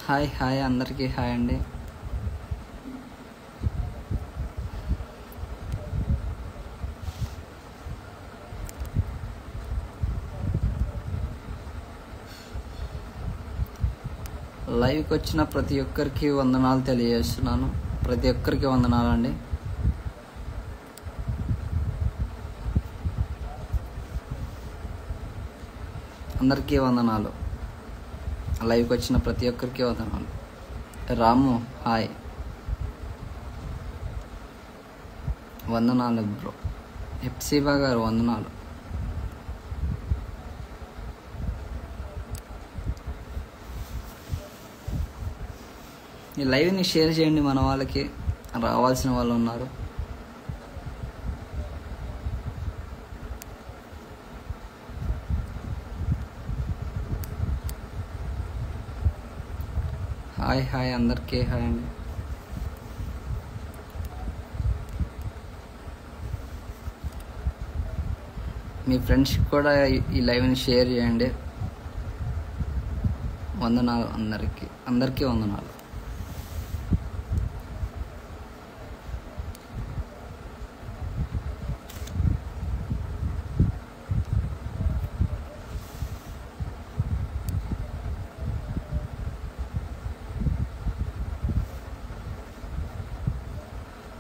Hi hi అందరికీ hi అండి. లైవ్కి వచ్చిన ప్రతి ఒక్కరికి వందనాలు తెలియజేస్తున్నాను. ప్రతి ఒక్కరికి వందనాలు అండి. అందరికీ వందనాలు. లైవ్కి వచ్చిన ప్రతి ఒక్కరికి వందనాలు. రాము హాయ్, వందనాలు బ్రో. హెప్సిబా గారు వందనాలు. ఈ లైవ్ని షేర్ చేయండి, మన వాళ్ళకి రావాల్సిన వాళ్ళు ఉన్నారు. హాయ్ హాయ్ అందరికీ హాయ్ అండి. మీ ఫ్రెండ్స్కి కూడా ఈ లైవ్ని షేర్ చేయండి. వందనాలు అందరికీ, అందరికీ వందనాలు.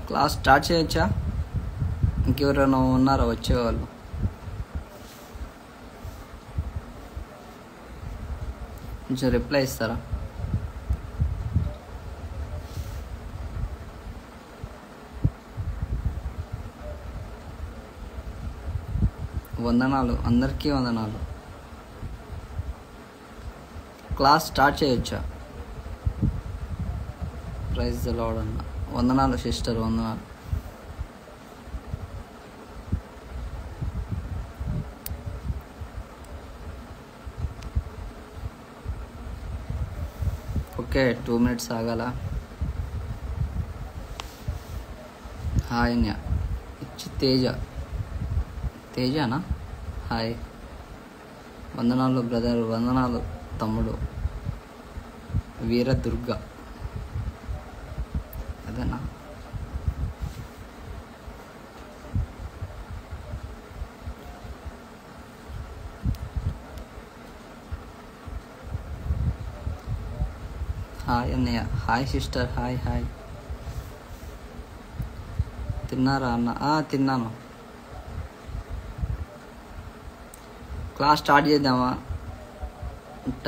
క్లాస్ స్టార్ట్ చేయొచ్చా? ఇంకెవరైనా ఉన్నారా వచ్చేవాళ్ళు? కొంచెం రిప్లై ఇస్తారా? వందనాలు, అందరికీ వందనాలు. క్లాస్ స్టార్ట్ చేయొచ్చా? ప్రైజ్ ది లార్డ్ అన్న. వందనాలు సిస్టర్, వందనాలు. ఓకే, 2 minutes ఆగాల. హాయ్ తేజ, తేజనా? హాయ్, వందనాలు బ్రదర్, వందనాలు తమ్ముడు. వీరదుర్గ అదేనా? హాయ్ అన్నయ్య, హాయ్ సిస్టర్, హాయ్ హాయ్. తిన్నారా అన్న? తిన్నాను. క్లాస్ స్టార్ట్ చేద్దామా?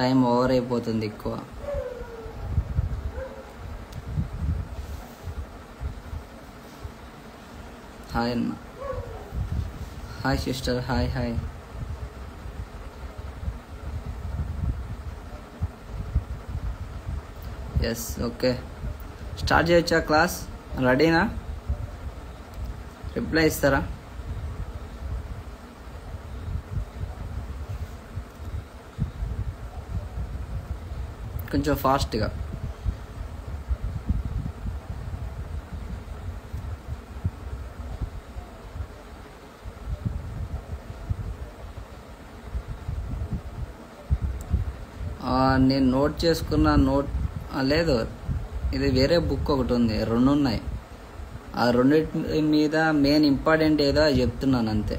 టైం ఓవర్ అయిపోతుంది ఎక్కువ. హాయ్ అన్న, hi sister, hi hi. Yes, okay, start చేయొచ్చా క్లాస్? రెడీనా? రిప్లై ఇస్తారా? కొంచెం ఫాస్ట్గా. నేను నోట్ చేసుకున్న లేదు, ఇది వేరే బుక్ ఒకటి ఉంది, 2 ఉన్నాయి. ఆ 2 మీద మెయిన్ ఇంపార్టెంట్ ఏదో చెప్తున్నాను అంతే.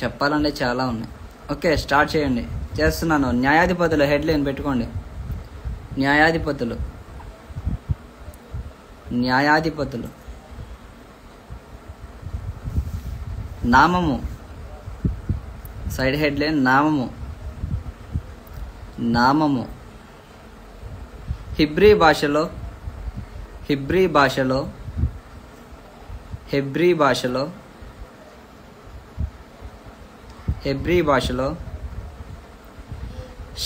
చెప్పాలంటే చాలా ఉన్నాయి. ఓకే, స్టార్ట్ చేయండి. చేస్తున్నాను. న్యాయాధిపతులు హెడ్లైన్ పెట్టుకోండి. న్యాయాధిపతులు, న్యాయాధిపతులు. నామము, సైడ్ హెడ్లైన్ నామము, నామము. హెబ్రీ భాషలో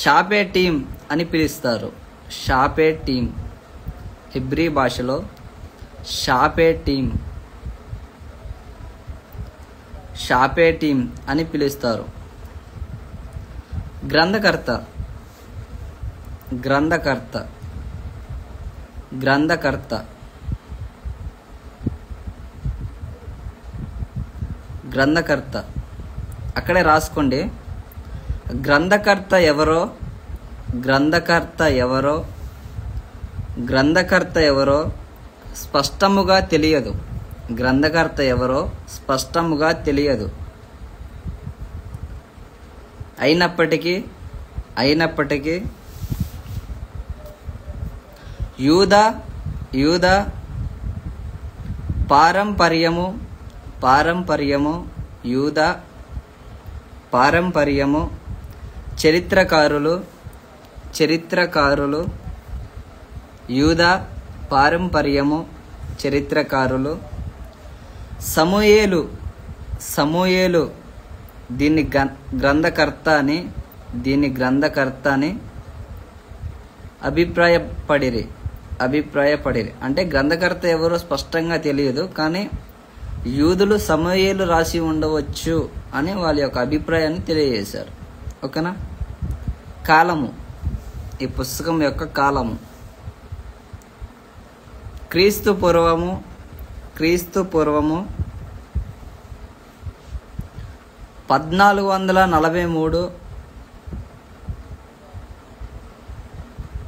షాపే టీం అని పిలుస్తారు. షాపే టీం, హెబ్రీ భాషలో షాపే టీం అని పిలుస్తారు. గ్రంథకర్త, అక్కడే రాసుకోండి. గ్రంథకర్త ఎవరో గ్రంథకర్త ఎవరో స్పష్టముగా తెలియదు. గ్రంథకర్త ఎవరో స్పష్టముగా తెలియదు. అయినప్పటికీ యూద పారంపర్యము యూద పారంపర్యము చరిత్రకారులు యూద పారంపర్యము చరిత్రకారులు సమూయేలు దీని గ్రంథకర్త అని అభిప్రాయపడిరి. అంటే గ్రంథకర్త ఎవరో స్పష్టంగా తెలియదు, కానీ యూదులు సమూయేలు రాసి ఉండవచ్చు అని వాళ్ళ యొక్క అభిప్రాయాన్ని తెలియజేశారు. ఓకేనా? కాలము, ఈ పుస్తకం యొక్క కాలము క్రీస్తు పూర్వము 1443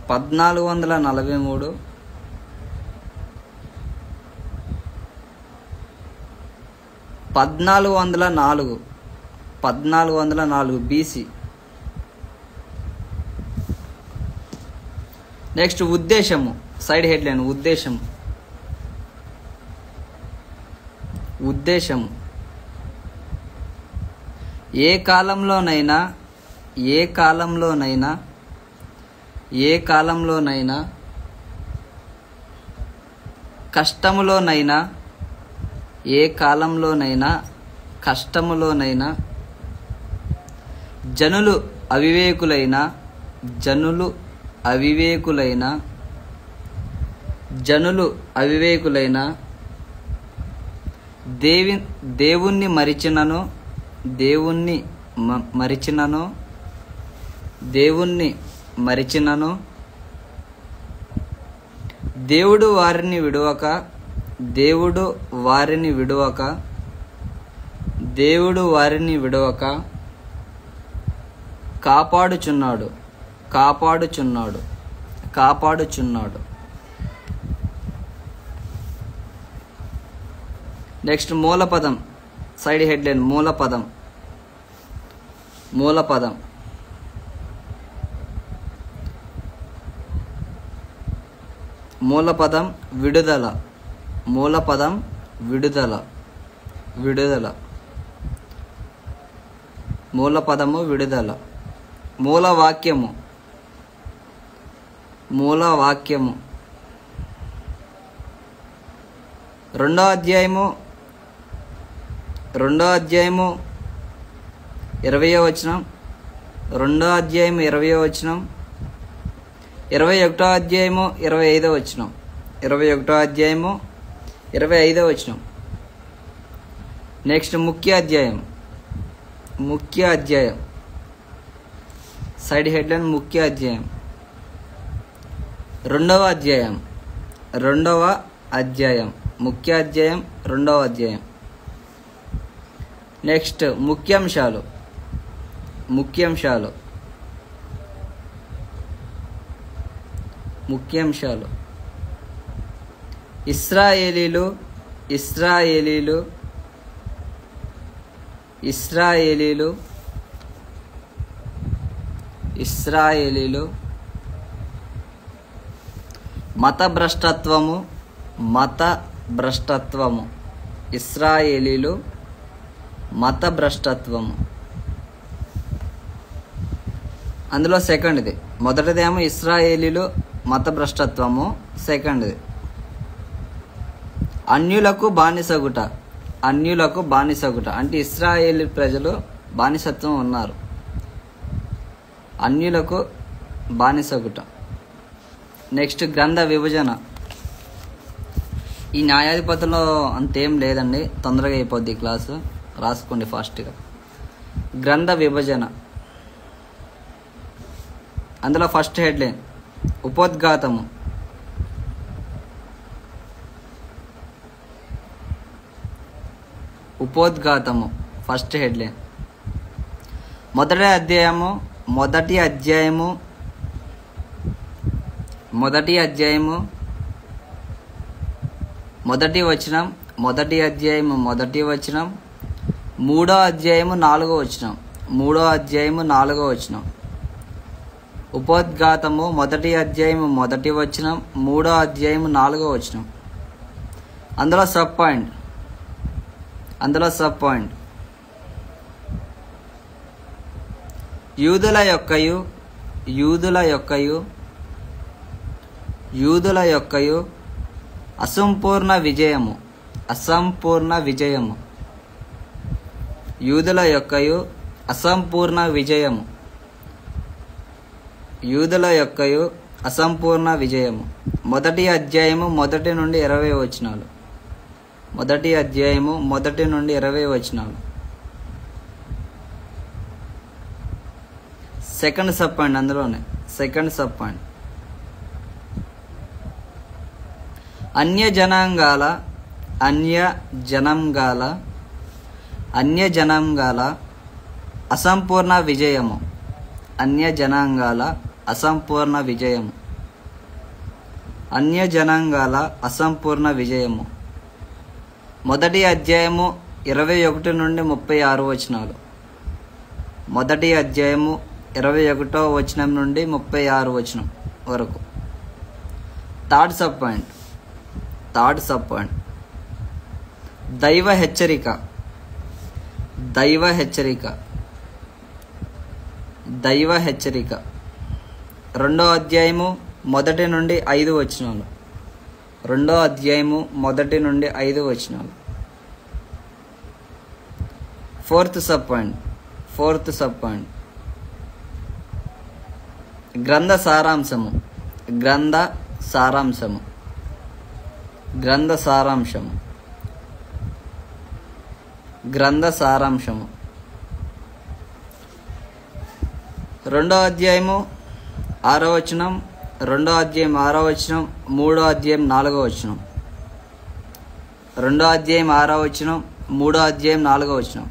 1404 BC. నెక్స్ట్ ఉద్దేశము, సైడ్ హెడ్లైన్ ఉద్దేశము ఏ కాలంలోనైనా కష్టములోనైనా జనులు అవివేకులైన దేవుణ్ణి మరిచినను దేవుడు వారిని విడువక కాపాడుచున్నాడు. నెక్స్ట్ మూలపదం, సైడ్ హెడ్లైన్ మూలపదం విడుదల. మూలపదము విడుదల. మూలవాక్యము రెండో అధ్యాయము 20వ వచనం, 2వ అధ్యాయము 20వ వచనం, 21వ అధ్యాయము 25వ వచనం, 21వ అధ్యాయము 25వ వచనం. నెక్స్ట్ ముఖ్య అధ్యాయం సైడ్ హెడ్లైన్ ముఖ్య అధ్యాయం, 2వ అధ్యాయం ముఖ్య అధ్యాయం 2వ అధ్యాయం. నెక్స్ట్ ముఖ్యాంశాలు ఇశ్రాయేలీలు మత భ్రష్టత్వము ఇశ్రాయేలీలు మత భ్రష్టత్వము. అందులో సెకండ్ది, మొదటిదేమో ఇశ్రాయేలీలు మత భ్రష్టత్వము, సెకండ్ది అన్యులకు బానిసగుట. అంటే ఇశ్రాయేలీ ప్రజలు బానిసత్వం ఉన్నారు, అన్యులకు బానిసగుట. నెక్స్ట్ గ్రంథ విభజన. ఈ న్యాయాధిపతిలో అంతేం లేదండి, తొందరగా అయిపోద్ది ఈ క్లాసు, రాసుకోండి ఫాస్ట్గా. గ్రంథ విభజన, అందులో ఫస్ట్ హెడ్లైన్ ఉపోద్ఘాతము. First headline. మొదటి అధ్యాయము మొదటి అధ్యాయము మొదటి వచనం, మొదటి అధ్యాయము మొదటి వచనం, 3వ అధ్యాయము 4వ వచనం, 3వ అధ్యాయము 4వ వచనం. ఉపోద్ఘాతము మొదటి అధ్యాయము మొదటి వచనం, 3వ అధ్యాయము 4వ వచనం. అందులో సబ్ పాయింట్ యూదుల యొక్కయు అసంపూర్ణ విజయము. యూదుల యొక్కయు అసంపూర్ణ విజయము. మొదటి అధ్యాయము మొదటి నుండి 20 వచనాలు. మొదటి అధ్యాయము మొదటి నుండి 20 వచనాలు. సెకండ్ సబ్ పాయింట్, అందులోనే సెకండ్ సబ్ పాయింట్. అన్య జనాంగాల అసంపూర్ణ విజయము. అన్య జనాంగాల అసంపూర్ణ విజయము. మొదటి అధ్యాయము 21 నుండి 36 వచనాలు. మొదటి అధ్యాయము 21వ వచనం నుండి 36 వచనం వరకు. థర్డ్ సబ్ పాయింట్ దైవ హెచ్చరిక. 2వ అధ్యాయము మొదటి నుండి 5 వచనాలు. 2వ అధ్యాయము మొదటి నుండి 5 వచనాలు. ఫోర్త్ సబ్ పాయింట్ గ్రంథ సారాంశము. గ్రంథ సారాంశము. 2వ అధ్యాయము 6వ వచనం, 2వ అధ్యాయం 6వ వచనం, 3వ అధ్యాయం 4వ వచనం. 2వ అధ్యాయం 6వ వచనం, 3వ అధ్యాయం 4వ వచనం.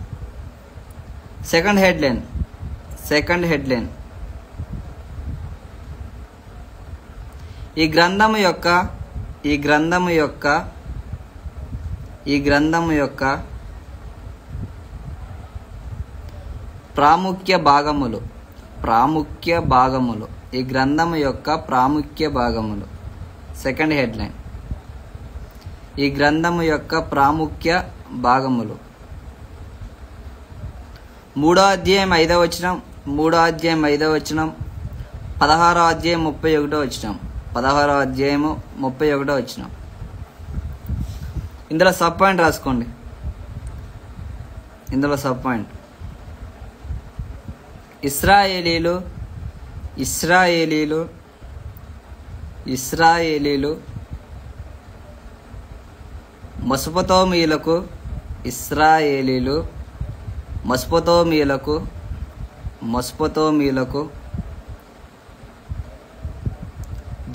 సెకండ్ హెడ్లైన్ ఈ గ్రంథము యొక్క ప్రాముఖ్య భాగములు. ఈ గ్రంథము యొక్క ప్రాముఖ్య భాగములు. సెకండ్ హెడ్లైన్ ఈ గ్రంథము యొక్క ప్రాముఖ్య భాగములు. 3వ అధ్యాయం 5వ వచనం, 3వ అధ్యాయం 5వ వచనం, 16వ అధ్యాయం 31వ వచనం, 16వ అధ్యాయము 31వ వచనం. ఇందులో సబ్ పాయింట్ రాసుకోండి. ఇశ్రాయేలీలు మెసొపొతామియాకు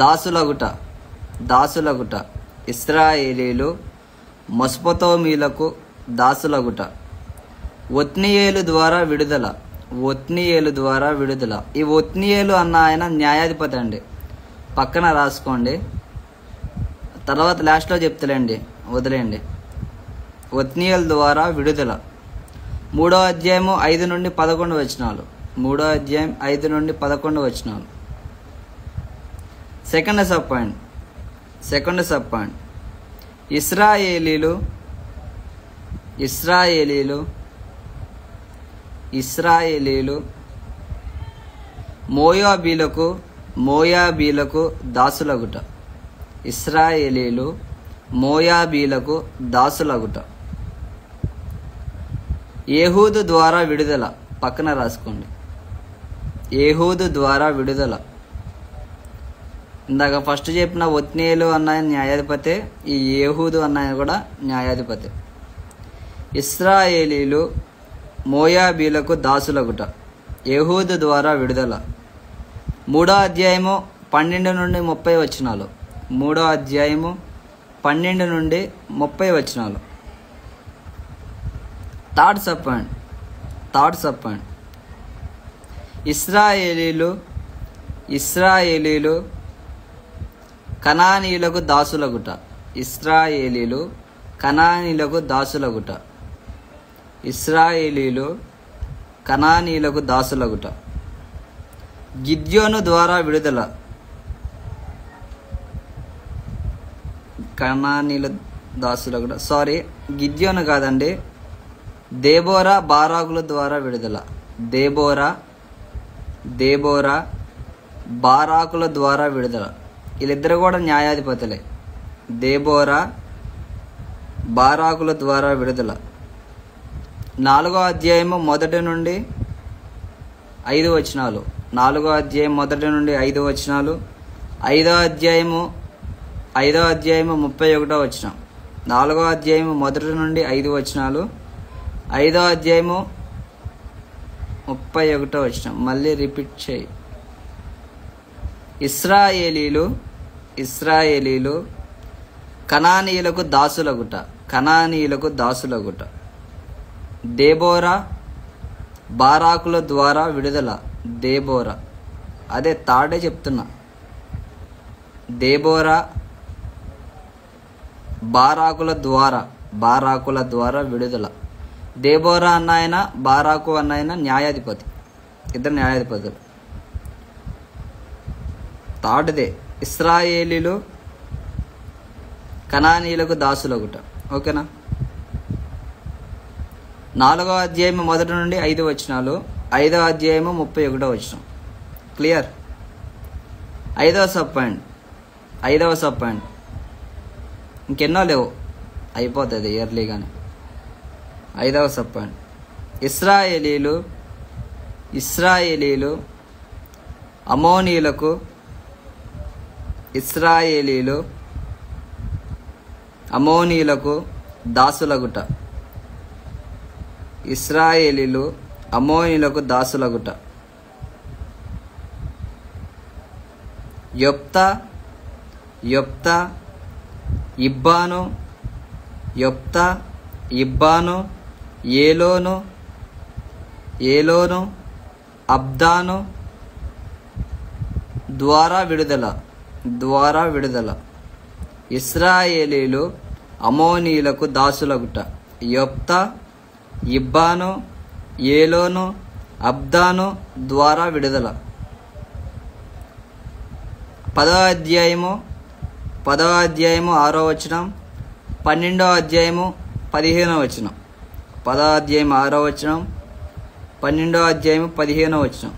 దాసులగుట. ఇశ్రాయేలీలు మెసొపొతామియాకు దాసులగుట. ఒత్నీయేలు ద్వారా విడుదల. ఈ ఒత్నీయేలు అన్న ఆయన న్యాయాధిపతి అండి. పక్కన రాసుకోండి, తర్వాత లాస్ట్లో చెప్తలేండి, వదిలేయండి. ఒత్నీయేలు ద్వారా విడుదల. 3వ అధ్యాయము 5 నుండి 11 వచనాలు. 3వ అధ్యాయం 5 నుండి 11 వచనాలు. సెకండ్ సబ్ పాయింట్ ఇశ్రాయేలీలు మోయాబీలకు దాసులగుట. ఏహూదు ద్వారా విడుదల. పక్కన రాసుకోండి. ఏహూదు ద్వారా విడుదల. ఇందాక ఫస్ట్ చెప్పిన ఒత్నీయేలు అన్నాయన న్యాయాధిపతే, ఈ ఏహూదు అన్నాయన కూడా న్యాయాధిపతే. ఇశ్రాయేలీలు మోయాబీలకు దాసులగుట. ఏహూదు ద్వారా విడుదల. 3వ అధ్యాయము 12 నుండి 30 వచనాలు. 3వ అధ్యాయము 12 నుండి 30 వచనాలు. థర్డ్ సబ్ పాయింట్ ఇశ్రాయేలీలు కనానీయులకు దాసులగుట. ఇశ్రాయేలీలు కనానీయులకు దాసులగుట. ఇశ్రాయేలీలు కనానీయులకు దాసులగుట. గిద్యోను ద్వారా విడుదల. కనానీయుల దాసులగుట, సారీ గిద్యోను కాదండి, దేబోరా బారాకుల ద్వారా విడుదల. దేబోరా బారాకుల ద్వారా విడుదల. వీళ్ళిద్దరు కూడా న్యాయాధిపతులే. దేబోరా బారాకుల ద్వారా విడుదల. 4వ అధ్యాయము 1 నుండి 5 వచనాలు. 4వ అధ్యాయం 1 నుండి 5 వచనాలు. 5వ అధ్యాయము 31వ వచనం. 4వ అధ్యాయము 1 నుండి 5 వచనాలు. 5వ అధ్యాయము 31వ వచనం. మళ్ళీ రిపీట్ చేయి. ఇశ్రాయేలీలు కనానీయులకు దాసులగుట. దేబోరా బారాకుల ద్వారా విడుదల. దేబోరా అదే తాడే చెప్తున్నా. దేబోరా బారాకుల ద్వారా విడుదల. దేబోరా అన్నాయన, బారాకు అన్నాయన న్యాయాధిపతి. ఇద్దరు న్యాయాధిపతులు. తాడుదే ఇశ్రాయేలీలు కనానీయులకు దాసులగుట. ఓకేనా? 4వ అధ్యాయం 1 నుండి 5 వచనాలు. 5వ అధ్యాయము 31వ వచనం. క్లియర్? 5వ సబ్ పాయింట్ ఇంకెన్నో లేవు, అయిపోతుంది ఇయర్లీగానే. 5వ సబ్ పాయింట్ ఇశ్రాయేలీలు అమోనీయులకు దాసులగుట. ఇశ్రాయేలీలు అమోనీయులకు దాసులగుట. యొప్తా ఇబ్బాను ఏలోను అబ్దాను ద్వారా విడుదల. ఇశ్రాయేలీలు అమోనీయులకు దాసులగుట. యొప్తా, ఇబ్బాను, ఏలోను, అబ్దాను ద్వారా విడుదల. 10వ అధ్యాయము 6వ వచనం. 12వ అధ్యాయము 15వ వచనం. 10వ అధ్యాయం 6వ వచనం. 12వ అధ్యాయము 15వ వచనం.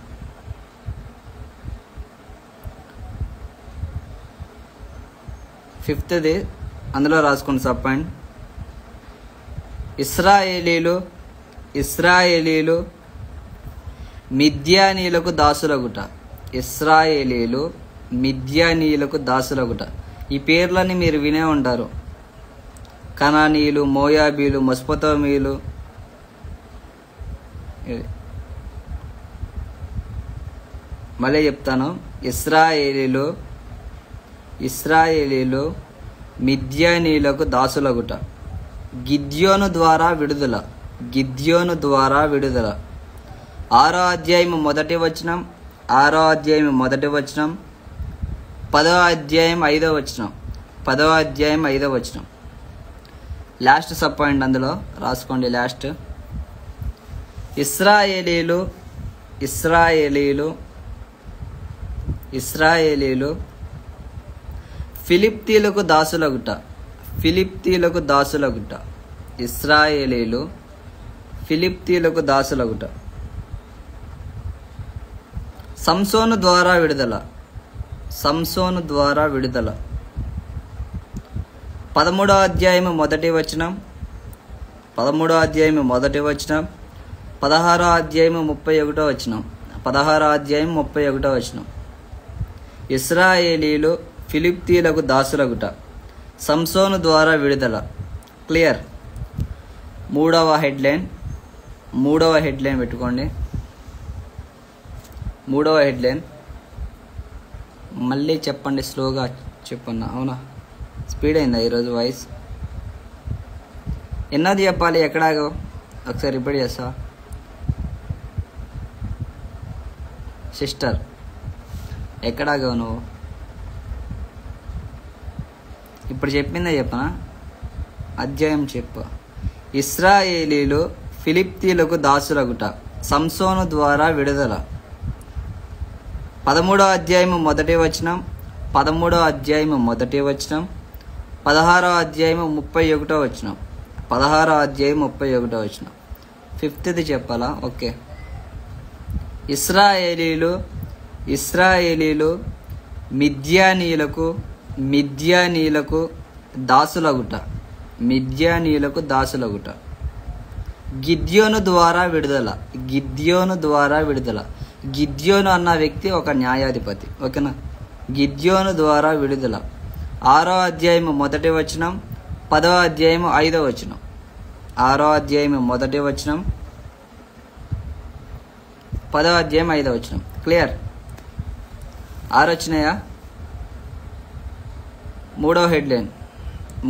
ఫిఫ్త్ది అందులో రాసుకోండి సబ్ పాయింట్. ఇశ్రాయేలీలు మిద్యానీయులకు దాసులగుట. ఈ పేర్లన్నీ మీరు వినే ఉంటారు. కనానీయులు, మోయాబీలు, మొస్పొతోమీయులు. మళ్ళీ చెప్తాను. ఇశ్రాయేలీలు మిద్యానీయులకు దాసులగుట. గిద్యోను ద్వారా విడుదల. 6వ అధ్యాయం 1వ వచనం. 6వ అధ్యాయం 1వ వచనం. 10వ అధ్యాయం 5వ వచనం. 10వ అధ్యాయం 5వ వచనం. లాస్ట్ సబ్ పాయింట్ అందులో రాసుకోండి. లాస్ట్ ఇశ్రాయేలీలు ఫిలిప్తీలకు దాసులగుట. ఇశ్రాయేలీలు ఫిలిప్తీలకు దాసులగుట. సంసోను ద్వారా విడుదల. 13వ అధ్యాయము 1వ వచనం. 16వ అధ్యాయము 31వ వచనం. ఇశ్రాయేలీలు ఫిలిప్తీలకు దాసులగుట. సంసోను ద్వారా విడుదల. క్లియర్? మూడవ హెడ్లైన్ పెట్టుకోండి. మూడవ హెడ్లైన్ మళ్ళీ చెప్పండి, స్లోగా చెప్పన్నా. అవునా, స్పీడ్ అయిందా ఈరోజు వాయిస్? ఎన్నోది చెప్పాలి? ఎక్కడాగో ఒకసారి రిపీట్ చేస్తా. సిస్టర్ ఎక్కడాగో నువ్వు? ఇప్పుడు చెప్పిందే చెప్పనా? అధ్యాయం చెప్పు. ఇశ్రాయేలీలు ఫిలిప్తీలకు దాసులగుట, సంసోను ద్వారా విడుదల. 13వ అధ్యాయము 1వ వచనం, 13వ అధ్యాయము 1వ వచనం, 16వ అధ్యాయము 31వ వచనం, 16వ అధ్యాయం 31వ వచనం. 5th చెప్పాలా? ఓకే. ఇశ్రాయేలీలు మిద్యానీలకు దాసులగుట, గిద్యోను ద్వారా విడుదల. గిద్యోను అన్న వ్యక్తి ఒక న్యాయాధిపతి. ఓకేనా? గిద్యోను ద్వారా విడుదల. 6వ అధ్యాయము 1వ వచనం, 10వ అధ్యాయము 5వ వచనం. 6వ అధ్యాయము 1వ వచనం, 10వ అధ్యాయం 5వ వచనం. క్లియర్? 6 వచ్చినాయా? 3వ హెడ్లైన్,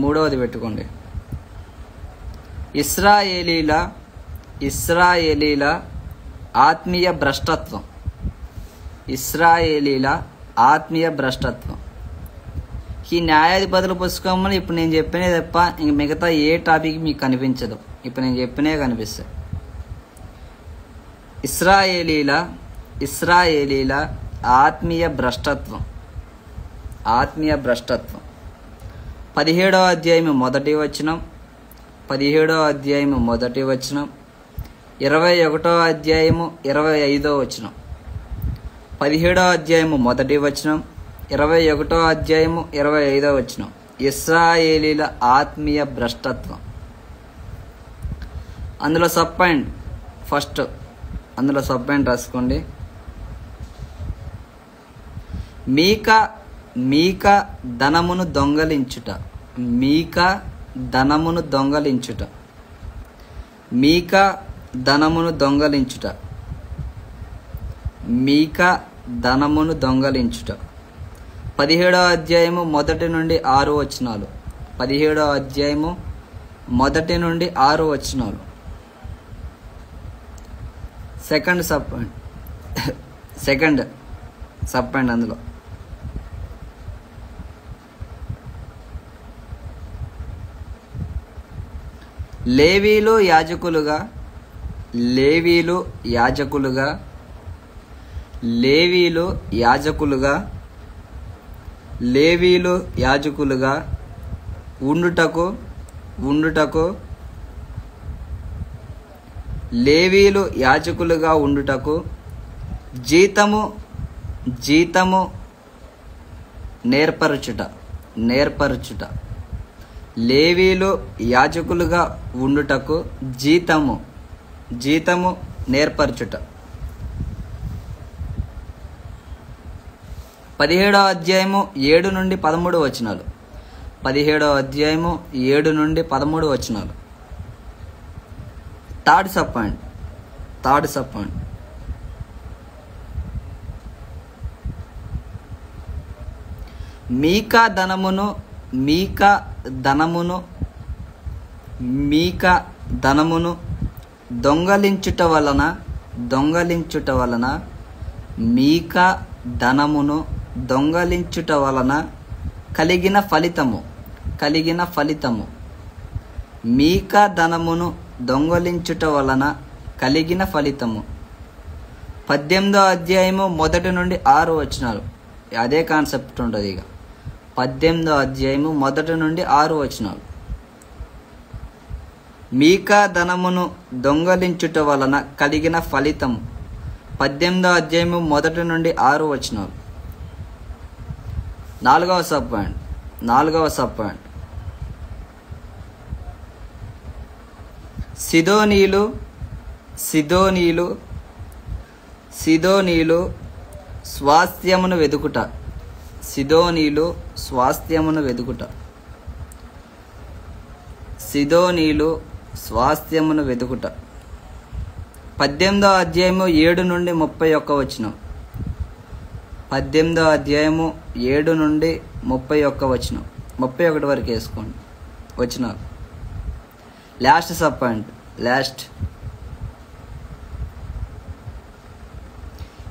3వది పెట్టుకోండి. ఇశ్రాయేలీల ఆత్మీయ భ్రష్టత్వం. ఈ న్యాయాధిపతుల పుస్తకంలో ఇప్పుడు నేను చెప్పినే తప్ప ఇంక మిగతా ఏ టాపిక్ మీకు కనిపించదు. ఇప్పుడు నేను చెప్పినే కనిపిస్తాయి. ఇశ్రాయేలీల ఆత్మీయ భ్రష్టత్వం. 17వ అధ్యాయము 1వ వచనం, 17వ అధ్యాయము 1వ వచనం, 21వ అధ్యాయము 25వ వచనం. 17వ అధ్యాయము 1వ వచనం, 21వ అధ్యాయము 25వ వచనం. ఇశ్రాయేలీల ఆత్మీయ భ్రష్టత్వం. అందులో సబ్ పాయింట్ ఫస్ట్, అందులో సబ్ పాయింట్ రాసుకోండి. మీకా ధనమును దొంగలించుట. మీకా ధనమును దొంగలించుట. 17వ అధ్యాయము 1 నుండి 6 వచనాలు. 17వ అధ్యాయము 1 నుండి 6 వచనాలు. సెకండ్ సబ్ పాయింట్ అందులో లేవీలు యాజకులుగా ఉండుటకు జీతము నేర్పరచుట. లేవీలు యాజకులుగా ఉండుటకు జీతము నేర్పరచుట. 17వ అధ్యాయము 7 నుండి 13 వచనాలు. 17వ అధ్యాయము 7 నుండి 13 వచనాలు. Third sub point. మీకా ధనమును దొంగలించుట వలన కలిగిన ఫలితము. మీకా ధనమును దొంగలించుట వలన కలిగిన ఫలితము. 18వ అధ్యాయము 1 నుండి 6 వచనాలు. అదే కాన్సెప్ట్ ఉంటుంది. ఇక 18వ అధ్యాయము 1 నుండి 6 వచనాలు. మీకా ధనమును దొంగలించుట వలన కలిగిన ఫలితము. 18వ అధ్యాయము 1 నుండి 6 వచనాలు. 4వ సబ్ పాయింట్. సిదోనీలు స్వాస్థ్యమును వెదుకుట. 18వ అధ్యాయము 7 నుండి 31 వచనం. 18వ అధ్యాయము 7 నుండి 31 వచనం. 31 వరకు వేసుకోండి వచనాలు. Last sub point.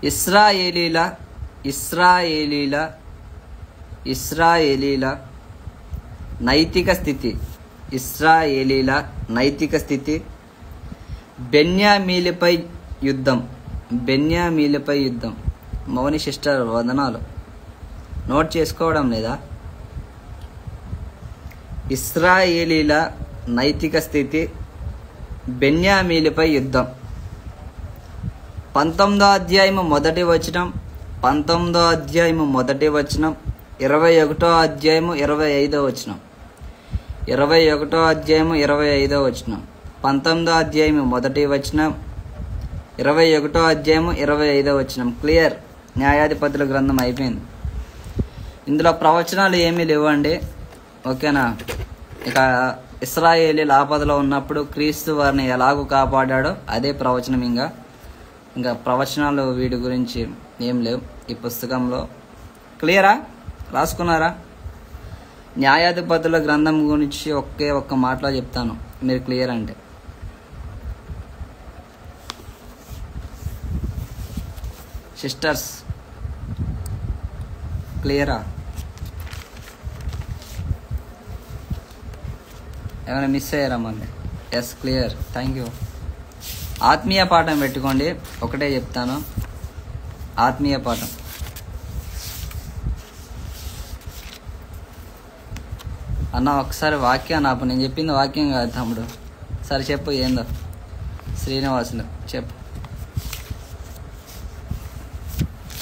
ఇశ్రాయేలీల నైతిక స్థితి, ఇశ్రాయేలీల నైతిక స్థితి, బెన్యామీలపై యుద్ధం. బెన్యామీలపై యుద్ధం. మౌని సిస్టర్ వందనాలు. నోట్ చేసుకోవడం లేదా? ఇశ్రాయేలీల నైతిక స్థితి, బెన్యామీలపై యుద్ధం. 19వ అధ్యాయము మొదటి వచనం, 19వ అధ్యాయము మొదటి వచనం, 21వ అధ్యాయము 25వ వచనం, 21వ అధ్యాయము 25వ వచనం, 19వ అధ్యాయము మొదటి వచనం, 21వ అధ్యాయము 25వ వచనం. క్లియర్. న్యాయాధిపతుల గ్రంథం అయిపోయింది. ఇందులో ప్రవచనాలు ఏమీ లేవండి. ఓకేనా? ఇక ఇశ్రాయేలీల ఆపదలో ఉన్నప్పుడు క్రీస్తు వారిని ఎలాగూ కాపాడాడో అదే ప్రవచనం. ఇంకా ప్రవచనాలు వీడి గురించి ఏం లేవు ఈ పుస్తకంలో. క్లియరా? రాసుకున్నారా? న్యాయాధిపతుల గ్రంథం గురించి ఒక్క మాటలో చెప్తాను, మీరు క్లియర్ అంటే. సిస్టర్స్ క్లియరా? ఏమైనా మిస్ అయ్యారా మళ్ళీ? Yes, clear. Thank you. ఆత్మీయ పాఠం పెట్టుకోండి. ఒకటే చెప్తాను, ఆత్మీయ పాఠం. అన్న ఒకసారి వాక్యం నాకు, నేను చెప్పింది వాక్యం కాదు తమ్ముడు. సరే చెప్పు, ఏందో శ్రీనివాసులు చెప్పు.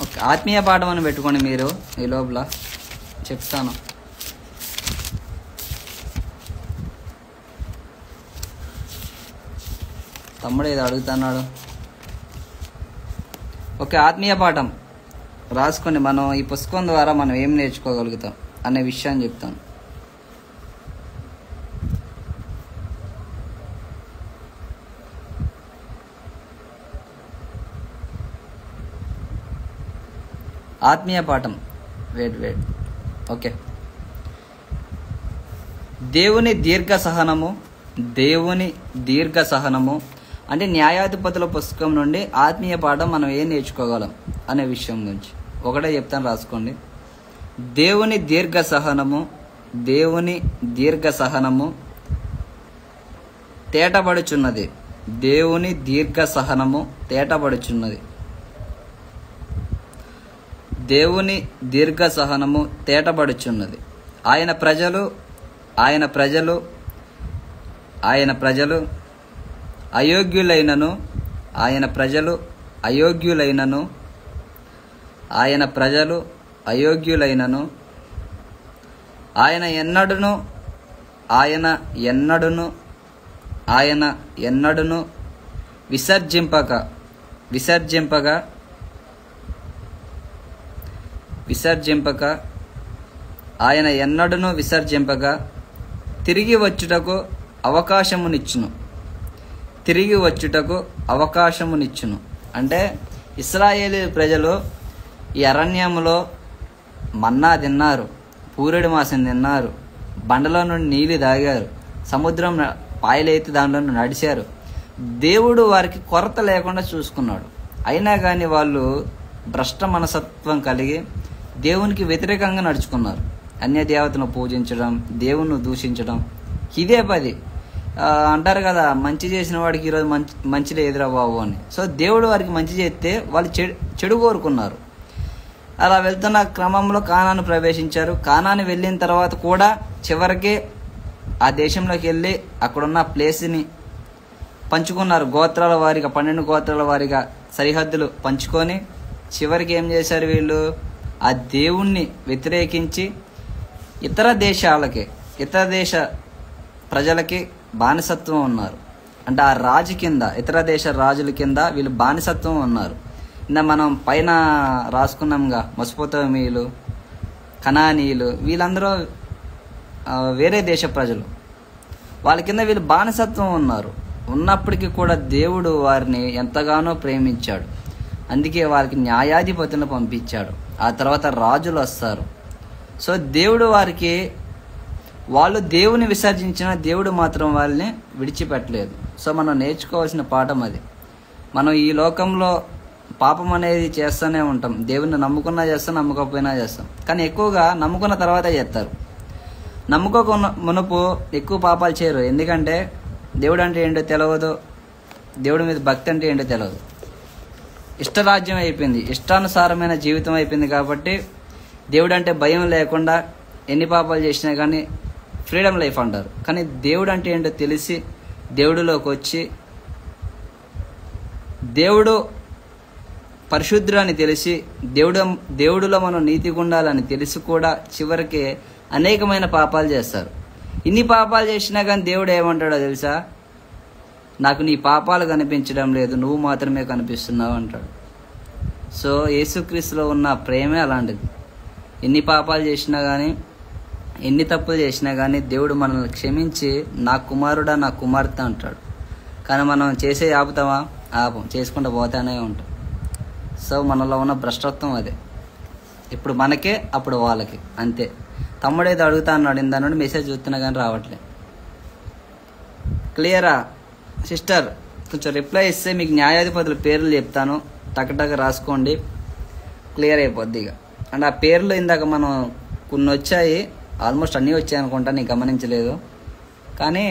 ఓకే, ఆత్మీయ పాఠం అని పెట్టుకోండి మీరు. ఈ లోపల చెప్తాను. తమ్ముడు ఏదో అడుగుతున్నాడు. ఓకే, ఆత్మీయ పాఠం రాసుకోండి. మనం ఈ పుస్తకం ద్వారా మనం ఏం నేర్చుకోగలుగుతాం అనే విషయాన్ని చెప్తాను. ఆత్మీయ పాఠం. వెయిట్. ఓకే, దేవుని దీర్ఘ సహనము అంటే న్యాయాధిపతుల పుస్తకం నుండి ఆత్మీయ పాఠం మనం ఏం నేర్చుకోగలం అనే విషయం గురించి ఒకటే చెప్తాను, రాసుకోండి. దేవుని దీర్ఘ సహనము తేటబడుచున్నది. దేవుని దీర్ఘ సహనము తేటబడుచున్నది. దేవుని దీర్ఘ సహనము తేటబడుచున్నది. ఆయన ప్రజలు అయోగ్యులైనను ఆయన ఎన్నడును విసర్జింపక ఆయన ఎన్నడును విసర్జింపక తిరిగి వచ్చుటకు అవకాశమునిచ్చును. అంటే ఇశ్రాయేలీ ప్రజలు ఈ అరణ్యంలో మన్నా తిన్నారు, పూరెడు మాసం తిన్నారు, బండలో నుండి నీళ్ళు తాగారు, సముద్రం పాయలైతే దాంట్లో నడిచారు. దేవుడు వారికి కొరత లేకుండా చూసుకున్నాడు. అయినా కానీ వాళ్ళు భ్రష్ట మనసత్వం కలిగి దేవునికి వ్యతిరేకంగా నడుచుకున్నారు. అన్య దేవతను పూజించడం, దేవుణ్ణి దూషించడం, ఇదే పది. అంటారు కదా, మంచి చేసిన వాడికి ఈరోజు మంచిదే ఎదురా బాబు అని. సో దేవుడు వారికి మంచి చేస్తే వాళ్ళు చెడు కోరుకున్నారు. అలా వెళ్తున్న క్రమంలో కానాను ప్రవేశించారు. కానాను వెళ్ళిన తర్వాత కూడా చివరికి ఆ దేశంలోకి వెళ్ళి అక్కడున్న ప్లేస్ని పంచుకున్నారు. గోత్రాల వారిగా 12 గోత్రాల వారిగా సరిహద్దులు పంచుకొని చివరికి ఏం చేశారు వీళ్ళు? ఆ దేవుణ్ణి వ్యతిరేకించి ఇతర దేశ ప్రజలకి బానిసత్వం ఉన్నారు. అంటే ఆ రాజు కింద, ఇతర దేశ రాజుల కింద వీళ్ళు బానిసత్వం ఉన్నారు. మనం పైన రాసుకున్నాంగా, మెసొపొతామియలు, కనానీయులు, వీళ్ళందరూ వేరే దేశ ప్రజలు. వాళ్ళ కింద వీళ్ళు బానిసత్వం ఉన్నారు. ఉన్నప్పటికీ కూడా దేవుడు వారిని ఎంతగానో ప్రేమించాడు. అందుకే వారికి న్యాయాధిపతులను పంపించాడు. ఆ తర్వాత రాజులు వస్తారు. సో దేవుడు వారికి, వాళ్ళు దేవుని విసర్జించిన దేవుడు మాత్రం వాళ్ళని విడిచిపెట్టలేదు. సో మనం నేర్చుకోవాల్సిన పాఠం అది. మనం ఈ లోకంలో పాపం అనేది చేస్తూనే ఉంటాం. దేవుని నమ్ముకున్నా చేస్తాం, నమ్మకపోయినా చేస్తాం. కానీ ఎక్కువగా నమ్ముకున్న తర్వాత చేస్తారు. నమ్ముకోక మునుపు ఎక్కువ పాపాలు చేయరు. ఎందుకంటే దేవుడు అంటే ఏంటో తెలియదు, దేవుడి మీద భక్తి అంటే ఏంటో తెలియదు. ఇష్టరాజ్యం అయిపోయింది, ఇష్టానుసారమైన జీవితం అయిపోయింది. కాబట్టి దేవుడు అంటే భయం లేకుండా ఎన్ని పాపాలు చేసినా కానీ ఫ్రీడమ్ లైఫ్ అంటారు. కానీ దేవుడు అంటే ఏంటో తెలిసి దేవుడిలోకి వచ్చి దేవుడు పరిశుద్ధుడు అని తెలిసి దేవుడిలో మనం నీతిగా ఉండాలని తెలిసి కూడా చివరికి అనేకమైన పాపాలు చేస్తారు. ఇన్ని పాపాలు చేసినా కానీ దేవుడు ఏమంటాడో తెలుసా? నాకు నీ పాపాలు కనిపించడం లేదు, నువ్వు మాత్రమే కనిపిస్తున్నావు అంటాడు. సో యేసుక్రీస్తులో ఉన్న ప్రేమే అలాంటిది. ఎన్ని పాపాలు చేసినా కానీ, ఎన్ని తప్పులు చేసినా కానీ దేవుడు మనల్ని క్షమించి నా కుమారుడా, నా కుమార్తె అంటాడు. కానీ మనం చేసే ఆపుతామా? ఆపం, చేసుకుంటూ పోతానే ఉంటాం. సో మనలో ఉన్న భ్రష్టత్వం అదే. ఇప్పుడు మనకే, అప్పుడు వాళ్ళకి, అంతే. తమ్ముడైతే అడుగుతా అన్నాడు, ఇందా నుండి మెసేజ్ చూస్తున్నా కానీ రావట్లే. క్లియరా సిస్టర్? కొంచెం రిప్లై ఇస్తే మీకు న్యాయాధిపతుల పేర్లు చెప్తాను, టకటక రాసుకోండి, క్లియర్ అయిపోద్ది ఇక. అండ్ ఆ పేర్లు ఇందాక మనం కొన్ని వచ్చాయి, ఆల్మోస్ట్ అన్నీ వచ్చాయి అనుకుంటా, నీకు గమనించలేదు. కానీ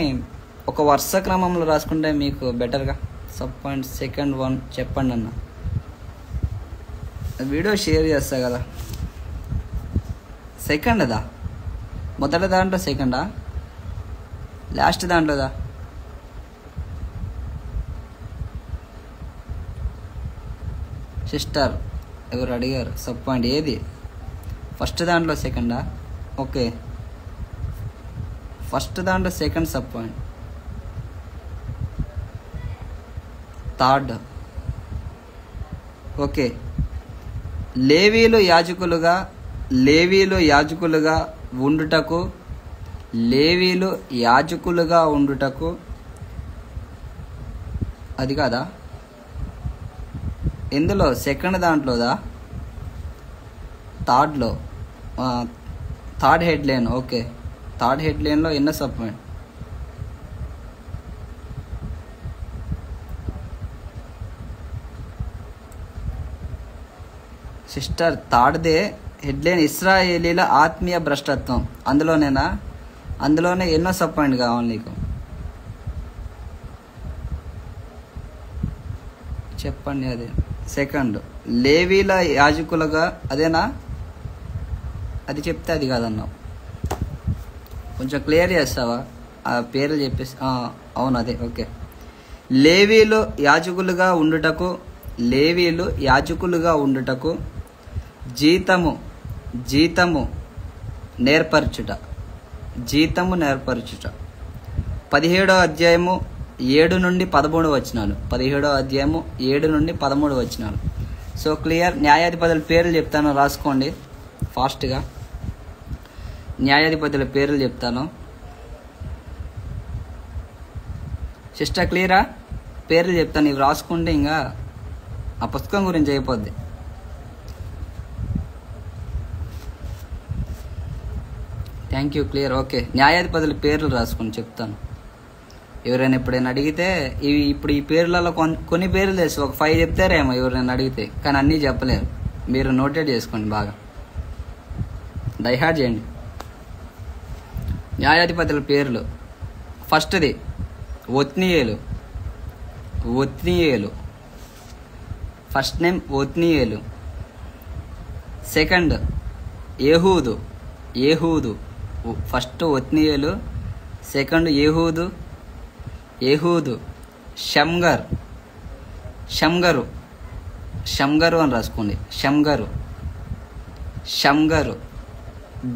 ఒక వరుస క్రమంలో రాసుకుంటే మీకు బెటర్గా. సబ్ పాయింట్ సెకండ్ 1 చెప్పండి అన్న. వీడియో షేర్ చేస్తా కదా. సెకండ్దా? మొదటి దాంట్లో సెకండా? లాస్ట్ దాంట్లోదా? సిస్టర్ ఎవరు అడిగారు? సబ్ పాయింట్ ఏది? ఫస్ట్ దాంట్లో సెకండా? ఓకే, ఫస్ట్ దాంట్లో second sub point. Third okay. లేవీలు యాజకులుగా ఉండుటకు అది కాదా? ఎందులో? సెకండ్ దాంట్లోదా? థర్డ్లో, third headline. Okay, third head లైన్లో ఎన్నో సబ్ పాయింట్? సిస్టర్ థర్డ్దే హెడ్లైన్ ఇశ్రాయేలీల ఆత్మీయ భ్రష్టత్వం. అందులోనేనా? అందులోనే ఎన్నో సబ్ పాయింట్ కావాలి నీకు? చెప్పండి. అదే సెకండ్ లేవీల యాజకులుగా, అదేనా? అది చెప్తే అది కాదన్నావు. కొంచెం క్లియర్ చేస్తావా? ఆ పేర్లు చెప్పేసి. అవును, అదే. ఓకే. లేవీలు యాజకులుగా ఉండుటకు జీతము నేర్పరచుట. 17వ అధ్యాయము 7 నుండి 13 వచనాలు. 17వ అధ్యాయము 7 నుండి 13 వచనాలు. So clear. న్యాయాధిపతుల పేర్లు చెప్తాను, రాసుకోండి ఫాస్ట్గా. న్యాయాధిపతుల పేర్లు చెప్తాను. సిస్టర్ క్లియరా? పేర్లు చెప్తాను, ఇవి రాసుకుంటే ఇంకా ఆ పుస్తకం గురించి అయిపోద్ది. Thank you. క్లియర్. ఓకే, న్యాయాధిపతుల పేర్లు రాసుకుని చెప్తాను. ఎవరైనా ఎప్పుడైనా అడిగితే ఇప్పుడు ఈ పేర్లలో కొన్ని పేర్లు తెలుసు, ఒక 5 చెప్తారేమో ఎవరైనా అడిగితే, కానీ అన్నీ చెప్పలేరు. మీరు నోటెడ్ చేసుకోండి, బాగా డైహార్డ్ చేయండి. న్యాయాధిపతుల పేర్లు. ఫస్ట్ది ఒత్నీయేలు. ఫస్ట్ నేమ్ ఒత్నీయేలు. సెకండ్ ఏహూదు. ఫస్ట్ ఒత్నీయేలు, సెకండ్ ఏహూదు. షమ్గరు అని రాసుకోండి. షమ్గరు.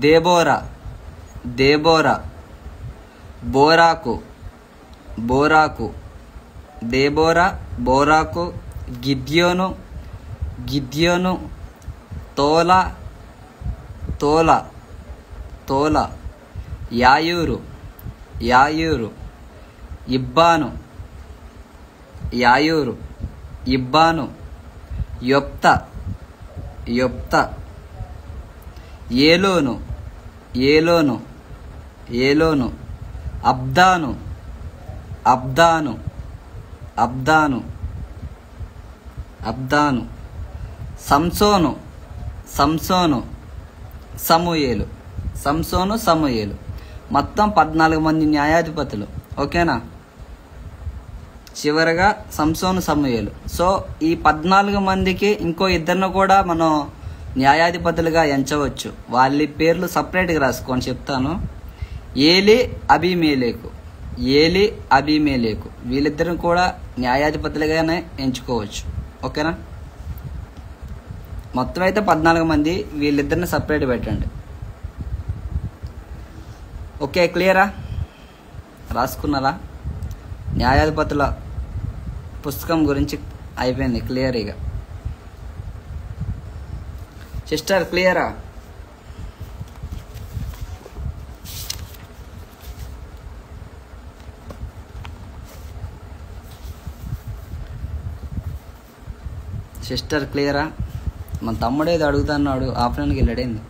దేబోరా. బోరాకు. బోరాకు. గిద్యోను. తోల. యాయూరు. ఇబ్బాను. యొప్త. ఏలోను. అబ్దాను. సంసోను. సమూయేలు. మొత్తం 14 మంది న్యాయాధిపతులు. ఓకేనా? చివరగా సంసోను సమూయేలు. సో ఈ 14 మందికి ఇంకో ఇద్దరిని కూడా మనం న్యాయాధిపతులుగా ఎంచవచ్చు. వాళ్ళ పేర్లు సపరేట్గా రాసుకొని చెప్తాను. ఏలి అబీమెలెకు, ఏలి అబీమెలెకు, వీళ్ళిద్దరిని కూడా న్యాయాధిపతులుగానే ఎంచుకోవచ్చు. ఓకేనా? మొత్తం అయితే 14 మంది, వీళ్ళిద్దరిని సపరేట్ పెట్టండి. ఓకే, క్లియరా? రాసుకున్నారా? న్యాయాధిపతుల పుస్తకం గురించి అయిపోయింది క్లియర్గా. సిస్టర్ క్లియరా? సిస్టర్ క్లియరా? మన తమ్ముడు ఏదో అడుగుతున్నాడు, ఆఫ్లైన్కి వెళ్ళాడేంది?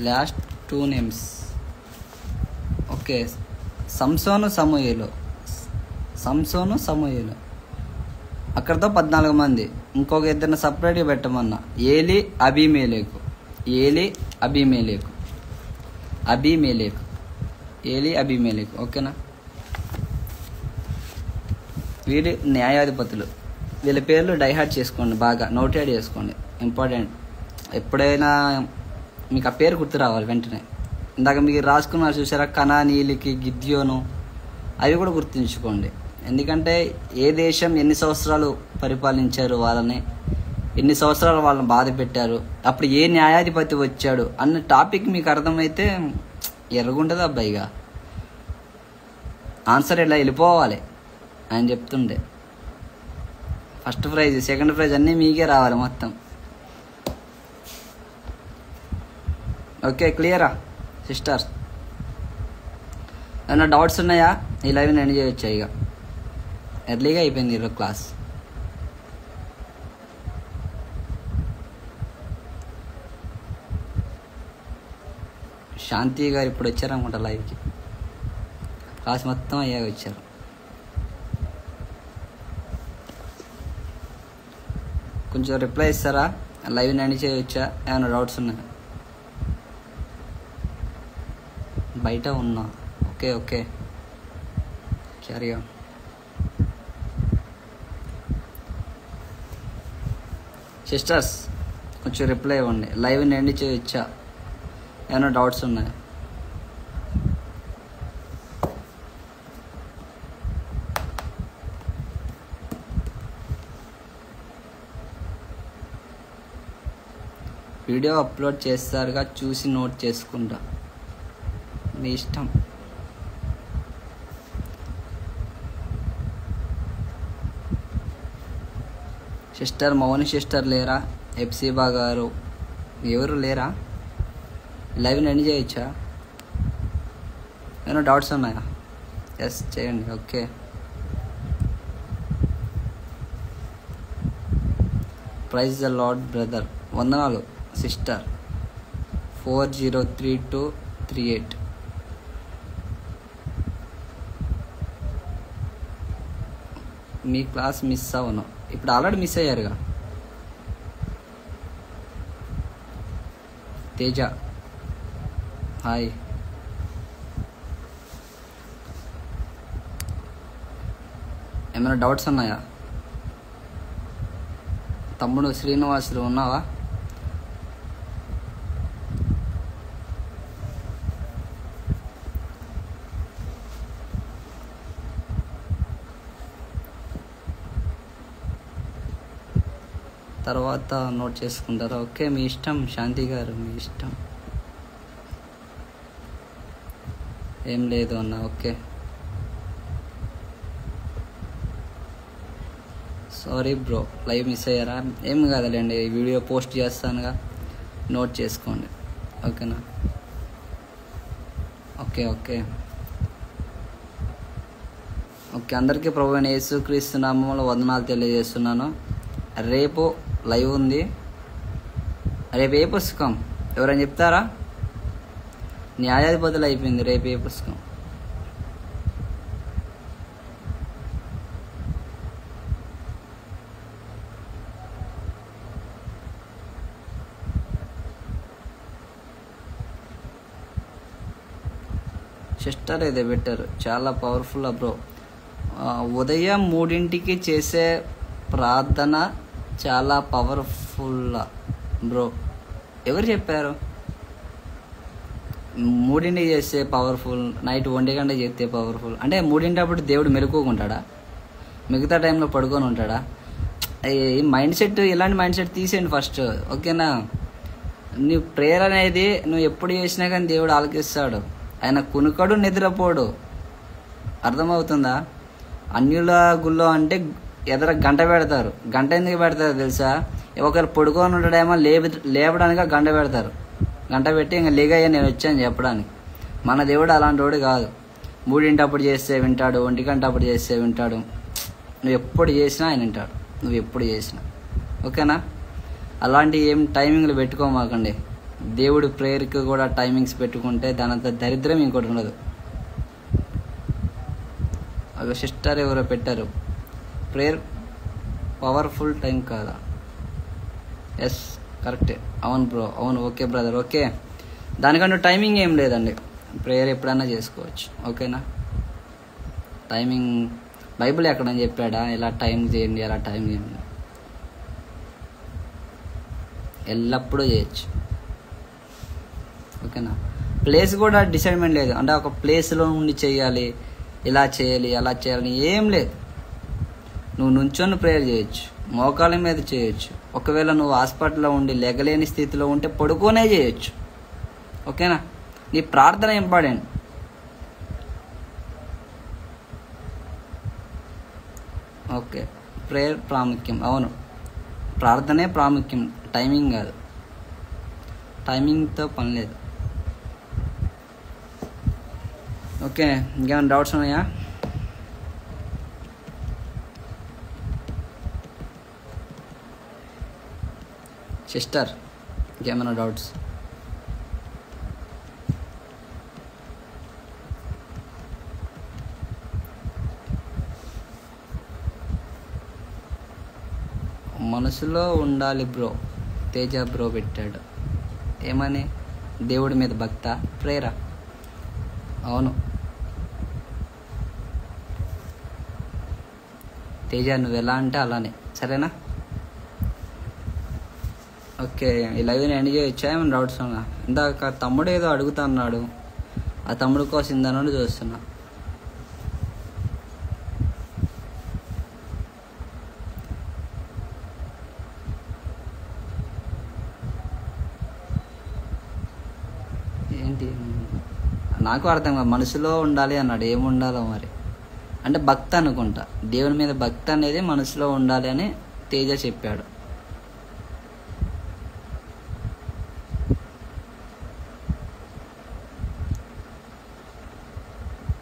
Last 2 names. ఓకే, సంసోను సమూయేలు, సంసోను సమూయేలు, అక్కడతో 14 మంది. ఇంకొక ఇద్దరిని సపరేట్గా పెట్టమన్నా. ఏలి అబీమెలెకు, ఏలి అబీమెలెకు, అబీమెలెకు, ఏలి అబీమెలెకు. ఓకేనా? వీరి న్యాయాధిపతులు. వీళ్ళ పేర్లు డైహార్ట్ చేసుకోండి, బాగా నోటెడ్ చేసుకోండి, ఇంపార్టెంట్. ఎప్పుడైనా మీకు ఆ పేరు గుర్తు రావాలి వెంటనే. ఇందాక మీకు రాసుకున్నారు చూసారా, కనానీయులకి, గిద్యోను, అవి కూడా గుర్తుంచుకోండి. ఎందుకంటే ఏ దేశం ఎన్ని సంవత్సరాలు పరిపాలించారు వాళ్ళని, ఎన్ని సంవత్సరాలు వాళ్ళని బాధ పెట్టారు, అప్పుడు ఏ న్యాయాధిపతి వచ్చాడు అన్న టాపిక్ మీకు అర్థమైతే ఎర్రగుంటుంది అబ్బాయిగా. ఆన్సర్ ఇలా వెళ్ళిపోవాలి ఆయన చెప్తుండే. ఫస్ట్ ప్రైజ్, సెకండ్ ప్రైజ్ అన్నీ మీకే రావాలి మొత్తం. ఓకే, క్లియరా సిస్టర్స్? ఏమైనా డౌట్స్ ఉన్నాయా? ఈ లైవ్ ఎండ్ చేయొచ్చా? ఇక ఎర్లీగా అయిపోయింది ఈరోజు క్లాస్. శాంతి గారు ఇప్పుడు వచ్చారు అనుకుంటా లైవ్కి. క్లాస్ మొత్తం అయ్యాక వచ్చారు. కొంచెం రిప్లై ఇస్తారా? లైవ్ ఎండ్ చేయొచ్చా? ఏమైనా డౌట్స్ ఉన్నాయా? బయట ఉన్నా. Okay okay, carry on. Sisters కొంచెం రిప్లై ఇవ్వండి. లైవ్ ఎండ్ చేయొచ్చా? ఏమైనా డౌట్స్ ఉన్నాయా? వీడియో అప్లోడ్ చేస్తారుగా, చూసి నోట్ చేసుకుంటా, మీ ఇష్టం. సిస్టర్ మౌని సిస్టర్ లేరా? ఎఫ్సీబా గారు ఎవరు లేరా? లైవ్ ఎండ్ చేయొచ్చా? ఏమైనా డౌట్స్ ఉన్నాయా? ఎస్ చేయండి. Okay, praise the lord brother. వందనాలు సిస్టర్. 403238. మీ క్లాస్ మిస్ అవ్వను. ఇప్పుడు ఆల్రెడీ మిస్ అయ్యారుగా. తేజ హాయ్. ఏమైనా డౌట్స్ ఉన్నాయా? తమ్ముడు శ్రీనివాసులు ఉన్నావా? తర్వాత నోట్ చేసుకుంటారా? ఓకే, మీ ఇష్టం శాంతి గారు, మీ ఇష్టం. ఏం లేదు అన్న. Okay, sorry bro, live miss అయ్యారా? ఏం కాదులేండి, వీడియో పోస్ట్ చేస్తానుగా, నోట్ చేసుకోండి. ఓకేనా? Okay okay okay. అందరికీ ప్రభువైన యేసుక్రీస్తు నామములో వందనాలు తెలియజేస్తున్నాను. రేపు లైవ్ ఉంది. రేపు ఏ పుస్తకం ఎవరైనా చెప్తారా? న్యాయాధిపతులు అయిపోయింది. రేపు ఏ పుస్తకం? సిస్టర్ ఇది పెట్టారు, చాలా పవర్ఫుల్ బ్రో. ఉదయం 3ంటికి చేసే ప్రార్థన చాలా పవర్ఫుల్ బ్రో. ఎవరు చెప్పారు 3ంటికి చేస్తే పవర్ఫుల్, నైట్ 1 గంట చేస్తే పవర్ఫుల్? అంటే 3ంటి అప్పుడు దేవుడు మెలుకోకుంటాడా? మిగతా టైంలో పడుకొని ఉంటాడా? ఈ మైండ్ సెట్, ఇలాంటి మైండ్ సెట్ తీసేయండి ఫస్ట్, ఓకేనా? నీ ప్రేయర్ అనేది నువ్వు ఎప్పుడు చేసినా కానీ దేవుడు ఆలకిస్తాడు. ఆయన కునుకడు, నిద్రపోడు. అర్థమవుతుందా? అన్యుల గుళ్ళో అంటే ఎదర గంట పెడతారు. గంట ఎందుకు పెడతారు తెలుసా? ఒకరు పడుకొని ఉంటాడేమో, లేపడానికి గంట పెడతారు. గంట పెట్టి ఇంకా లేగయ్యా నేను వచ్చాను చెప్పడానికి. మన దేవుడు అలాంటి వాడు కాదు. 3ంటి అప్పుడు చేస్తే వింటాడు, 1 గంట అప్పుడు చేస్తే వింటాడు. నువ్వు ఎప్పుడు చేసినా ఆయన వింటాడు, నువ్వు ఎప్పుడు చేసినా, ఓకేనా? అలాంటి ఏం టైమింగ్లు పెట్టుకోమాకండి. దేవుడు ప్రేయర్కి కూడా టైమింగ్స్ పెట్టుకుంటే దానంత దరిద్రం ఇంకోటి ఉండదు. ఒక సిస్టర్ ఎవరో పెట్టారు, ప్రేయర్ పవర్ఫుల్ టైం కాదా? ఎస్, కరెక్టే. అవును బ్రో, అవును. Okay brother, okay. దానికంటూ టైమింగ్ ఏం లేదండి. ప్రేయర్ ఎప్పుడైనా చేసుకోవచ్చు, ఓకేనా? టైమింగ్ బైబిల్ ఎక్కడని చెప్పాడా ఇలా టైం చేయండి, అలా టైం చేయండి? ఎల్లప్పుడూ చేయొచ్చు, ఓకేనా? ప్లేస్ కూడా డిసైడ్మెంట్ లేదు. అంటే ఒక ప్లేస్లో ఉండి చేయాలి, ఇలా చేయాలి, అలా చేయాలని ఏం లేదు. నువ్వు నుంచొని ప్రేయర్ చేయొచ్చు, మోకాళ్ళ మీద చేయొచ్చు. ఒకవేళ నువ్వు హాస్పిటల్లో ఉండి లెగలేని స్థితిలో ఉంటే పడుకోనే చేయొచ్చు, ఓకేనా? నీ ప్రార్థన ఇంపార్టెంట్. ఓకే, ప్రేయర్ ప్రాముఖ్యం. అవును, ప్రార్థనే ప్రాముఖ్యం, టైమింగ్ కాదు. టైమింగ్తో పని లేదు. ఓకే, ఇంకేమైనా డౌట్స్ ఉన్నాయా? సిస్టర్, ఇంకేమైనా డౌట్స్? మనసులో ఉండాలి బ్రో. తేజ బ్రో పెట్టాడు. ఏమని? దేవుడి మీద భక్త, ప్రేరా? అవును తేజ, నువ్వు ఎలా అంటే అలానే, సరేనా? ఓకే, ఈ లైవ్ని ఎండ్ చేయొచ్చా? ఏమైనా డౌట్స్ ఉన్నా? ఇందాక తమ్ముడు ఏదో అడుగుతా అన్నాడు, ఆ తమ్ముడు కోసం ఇందనని చూస్తున్నా. ఏంటి నాకు అర్థం కాదు. మనసులో ఉండాలి అన్నాడు, ఏముండాలో మరి? అంటే భక్తి అనుకుంటా. దేవుని మీద భక్తి అనేది మనసులో ఉండాలి అని తేజ చెప్పాడు.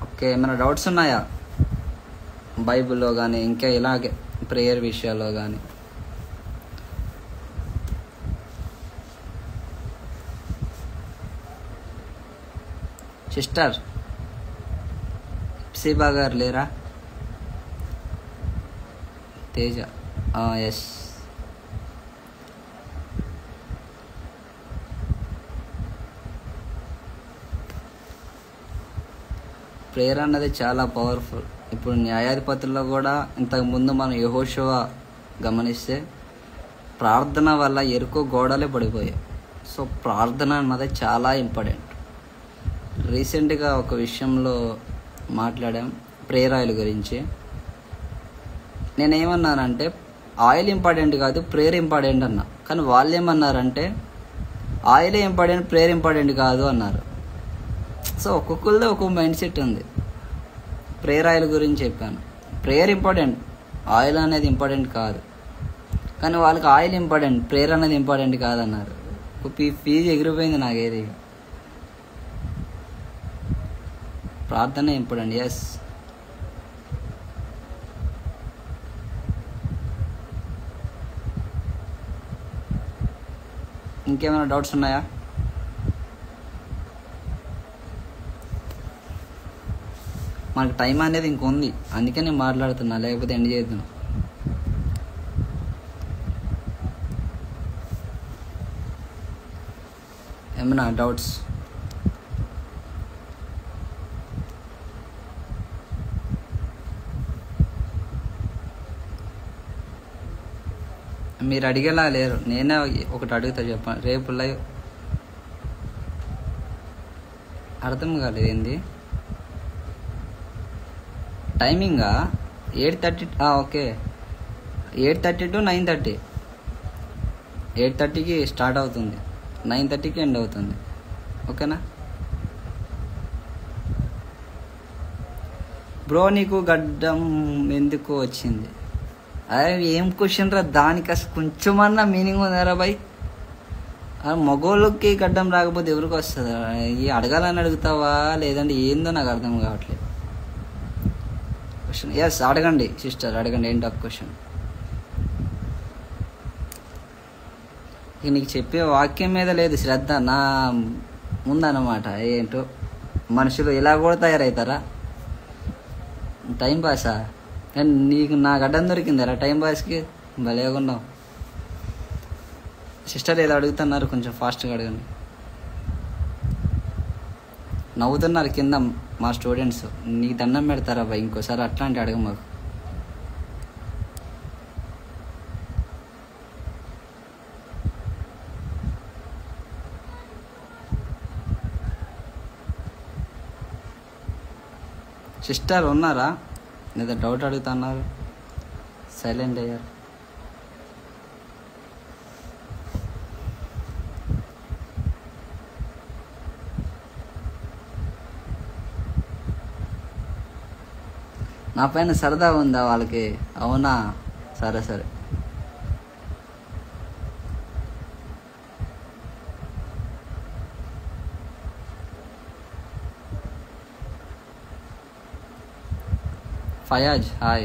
ఓకే, ఏమైనా డౌట్స్ ఉన్నాయా బైబిల్లో కానీ ఇంకా ఇలాగే ప్రేయర్ విషయాల్లో కానీ? సిస్టర్ సిబా గారు లేరా? తేజ, ఎస్. ప్రేయర్ అన్నది చాలా పవర్ఫుల్. ఇప్పుడు న్యాయాధిపతుల్లో కూడా ఇంతకుముందు మనం యెహోషువ గమనిస్తే ప్రార్థన వల్ల ఎరుకో గోడలే పడిపోయాయి. సో ప్రార్థన అన్నది చాలా ఇంపార్టెంట్. రీసెంట్గా ఒక విషయంలో మాట్లాడాం, ప్రేయర్ ఆయిల్ గురించి. నేనేమన్నానంటే ఆయిల్ ఇంపార్టెంట్ కాదు, ప్రేయర్ ఇంపార్టెంట్ అన్నా. కానీ వాళ్ళు ఏమన్నారంటే ఆయిలే ఇంపార్టెంట్, ప్రేయర్ ఇంపార్టెంట్ కాదు అన్నారు. సో ఒక్కొక్కరిలో ఒక్కొక్క మైండ్ సెట్ ఉంది. ప్రేయర్ ఆయిల్ గురించి చెప్పాను, ప్రేయర్ ఇంపార్టెంట్, ఆయిల్ అనేది ఇంపార్టెంట్ కాదు. కానీ వాళ్ళకి ఆయిల్ ఇంపార్టెంట్, ప్రేయర్ అనేది ఇంపార్టెంట్ కాదన్నారు. ఫీజు ఎగిరిపోయింది నాకేది. ప్రార్థన ఇంపార్టెంట్, ఎస్. ఇంకేమైనా డౌట్స్ ఉన్నాయా? మనకు టైం అనేది ఇంకొంది, అందుకే నేను మాట్లాడుతున్నా, లేకపోతే ఎండ్ చేద్దాం. ఏమైనా డౌట్స్? మీరు అడిగేలా లేరు. నేనే ఒకటి అడుగుతా, చెప్పండి. రేపు లైవ్ అర్థం కాలేదు ఏంది టైమింగా? 8:30. Okay, 8:30 to 9:30. 8:30కి స్టార్ట్ అవుతుంది, 9:30కి ఎండ్ అవుతుంది. ఓకేనా బ్రో? నీకు గడ్డం ఎందుకు వచ్చింది? అదే ఏం క్వశ్చన్ రా, దానికి అసలు కొంచెమన్నా మీనింగ్ ఉందారా బాయ్? మగోళ్ళకి గడ్డం రాకపోతే ఎవరికి వస్తుంది? ఈ అడగాలని అడుగుతావా లేదంటే ఏందో నాకు అర్థం కావట్లేదు. క్వశ్చన్ ఎస్ అడగండి సిస్టర్, అడగండి. ఏంటో క్వశ్చన్? ఇక నీకు చెప్పే వాక్యం మీద లేదు శ్రద్ధ, నా ముందన్నమాట. ఏంటో మనుషులు ఇలా కూడా తయారవుతారా? టైం పాసా? నీకు నా గడ్డం దొరికిందరా టైం పాస్కి? భలేగున్నావు సిస్టర్. ఏదో అడుగుతున్నారు, కొంచెం ఫాస్ట్గా అడగండి. నవ్వుతున్నారు కింద మా స్టూడెంట్స్. నీకు దండం పెడతారా బాయ్, ఇంకోసారి అట్లాంటి అడగ మాకు. సిస్టర్ ఉన్నారా లేదా డౌట్ అడుగుతున్నారు? సైలెంట్ అయ్యారు. నా పైన సరదా ఉందా వాళ్ళకి? అవునా, సరే సరే. ఫయాజ్ హాయ్.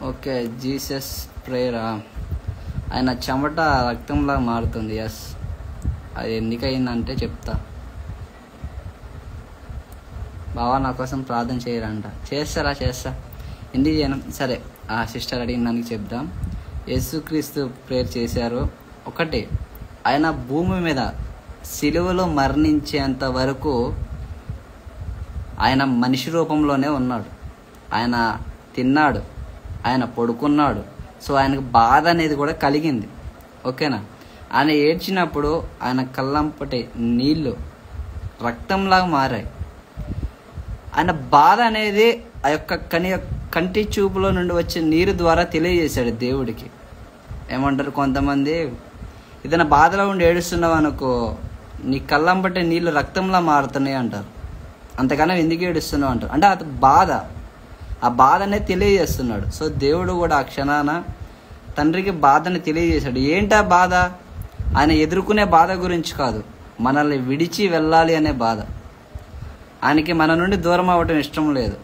ఓకే, జీసస్ ప్రేయరా? ఆయన చెమట రక్తంలా మారుతుంది. ఎస్, అది ఎందుకయిందంటే చెప్తా. బావా నా కోసం ప్రార్థన చేయరంట. చేస్తా. ఎందుకు చేయను? సరే, ఆ సిస్టర్ అడిగిన దానికి చెప్దాం. యేసుక్రీస్తు ప్రేయర్ చేశారు. ఒకటి, ఆయన భూమి మీద సిలువలో మరణించేంత వరకు ఆయన మనిషి రూపంలోనే ఉన్నాడు. ఆయన తిన్నాడు, ఆయన పడుకున్నాడు. సో ఆయనకు బాధ అనేది కూడా కలిగింది. ఓకేనా? ఆయన ఏడ్చినప్పుడు ఆయన కళ్ళంపటి నీళ్ళు రక్తంలాగా మారాయి. ఆయన బాధ అనేది ఆ యొక్క కంటి చూపులో నుండి వచ్చే నీరు ద్వారా తెలియజేశాడు దేవుడికి. ఏమంటారు కొంతమంది, ఏదైనా బాధలో ఉండి ఏడుస్తున్నావు అనుకో, నీ కళ్ళంపటి నీళ్ళు రక్తంలా మారుతున్నాయి అంటారు. అంతకన్నా ఎందుకు ఏడుస్తున్నావు అంటారు. అంటే అది బాధ, ఆ బాధ అనేది తెలియజేస్తున్నాడు. సో దేవుడు కూడా ఆ క్షణాన తండ్రికి బాధని తెలియజేశాడు. ఏంటా బాధ? ఆయన ఎదుర్కొనే బాధ గురించి కాదు, మనల్ని విడిచి వెళ్ళాలి అనే బాధ. ఆయనకి మన నుండి దూరం అవ్వటం ఇష్టం లేదు,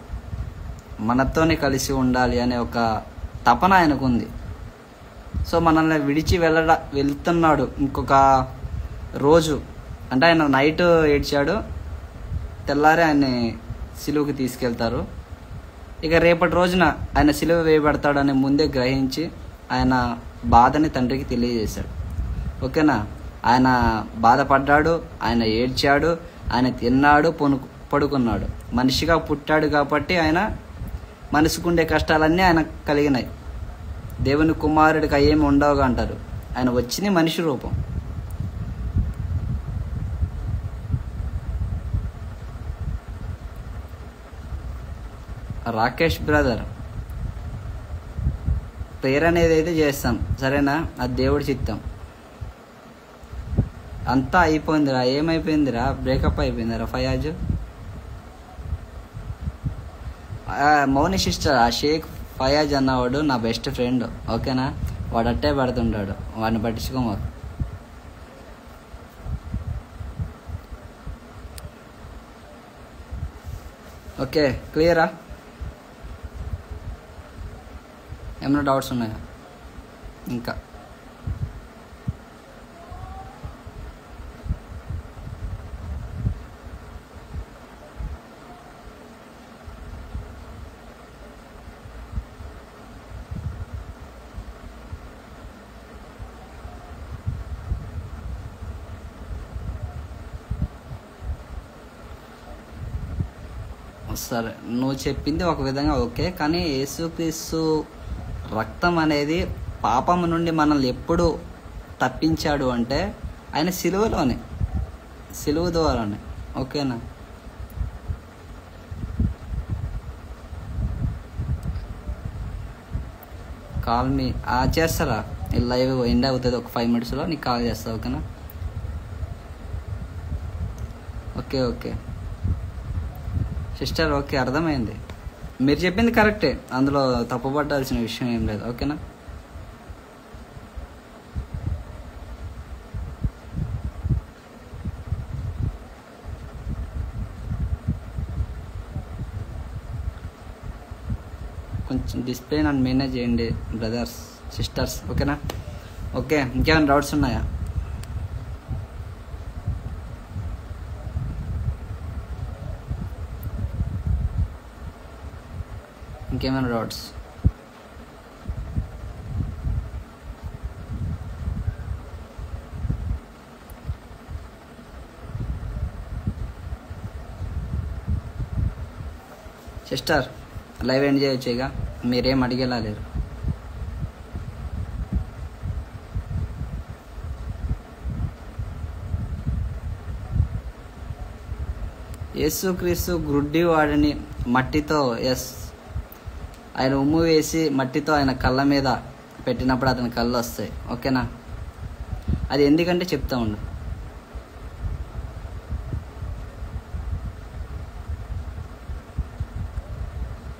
మనతోనే కలిసి ఉండాలి అనే ఒక తపన ఆయనకుంది. సో మనల్ని విడిచి వెళ్తున్నాడు. ఇంకొక రోజు అంటే ఆయన నైట్ ఏడ్చాడు, తెల్లారి ఆయన్ని సిలువకి తీసుకెళ్తారు. ఇక రేపటి రోజున ఆయన సిలువ వేయబడతాడని ముందే గ్రహించి ఆయన బాధని తండ్రికి తెలియజేశాడు. ఓకేనా? ఆయన బాధపడ్డాడు, ఆయన ఏడ్చాడు, ఆయన తిన్నాడు, పడుకున్నాడు. మనిషిగా పుట్టాడు కాబట్టి ఆయన మనసుకుండే కష్టాలన్నీ ఆయన కలిగినాయి. దేవుని కుమారుడికి అయ్యేమి ఉండవుగా అంటారు. ఆయన వచ్చింది మనిషి రూపం. రాకేష్ బ్రదర్, ప్రేయర్ అనేది అయితే చేస్తాం, సరేనా? అది దేవుడి చిత్తం. అంతా అయిపోయిందిరా. ఏమైపోయిందిరా? బ్రేకప్ అయిపోయిందిరా ఫయాజ్? మౌని సిస్టర్, ఆ షేక్ ఫయాజ్ అన్నవాడు నా బెస్ట్ ఫ్రెండ్. ఓకేనా? వాడు అట్టే పడుతుంటాడు, వాడిని పట్టించుకో మాకు. ఓకే, క్లియరా? ఏమైనా డౌట్స్ ఉన్నాయా ఇంకా? సరే, నువ్వు చెప్పింది ఒక విధంగా ఓకే, కానీ యేసుక్రీస్తు రక్తం అనేది పాపం నుండి మనల్ని ఎప్పుడు తప్పించాడు అంటే ఆయన సిలువ ద్వారానే. ఓకేనా? కాల్ మీ చేస్తారా? ఈ లైవ్ ఎండ్ అవుతుంది ఒక 5 minutesలో, నీకు కాల్ చేస్తా. ఓకేనా? ఓకే సిస్టర్, ఓకే అర్థమైంది. మీరు చెప్పింది కరెక్టే, అందులో తప్పుపట్టాల్సిన విషయం ఏం లేదు. ఓకేనా? కొంచెం డిస్ప్లే నన్ను మేనేజ్ చేయండి బ్రదర్స్ సిస్టర్స్. ఓకేనా? ఓకే, ఇంకేమైనా డౌట్స్ ఉన్నాయా? ఇంకేమైనా డౌట్స్? సిస్టర్, లైవ్ ఎండ్ చేయొచ్చు ఇక, మీరేం అడిగేలా లేరు. యేసుక్రీస్తు గుడ్డి వాడిని మట్టితో ఆయన ఉమ్ము వేసి మట్టితో ఆయన కళ్ళ మీద పెట్టినప్పుడు అతని కళ్ళు వస్తాయి. ఓకేనా? అది ఎందుకంటే చెప్తా ఉండు.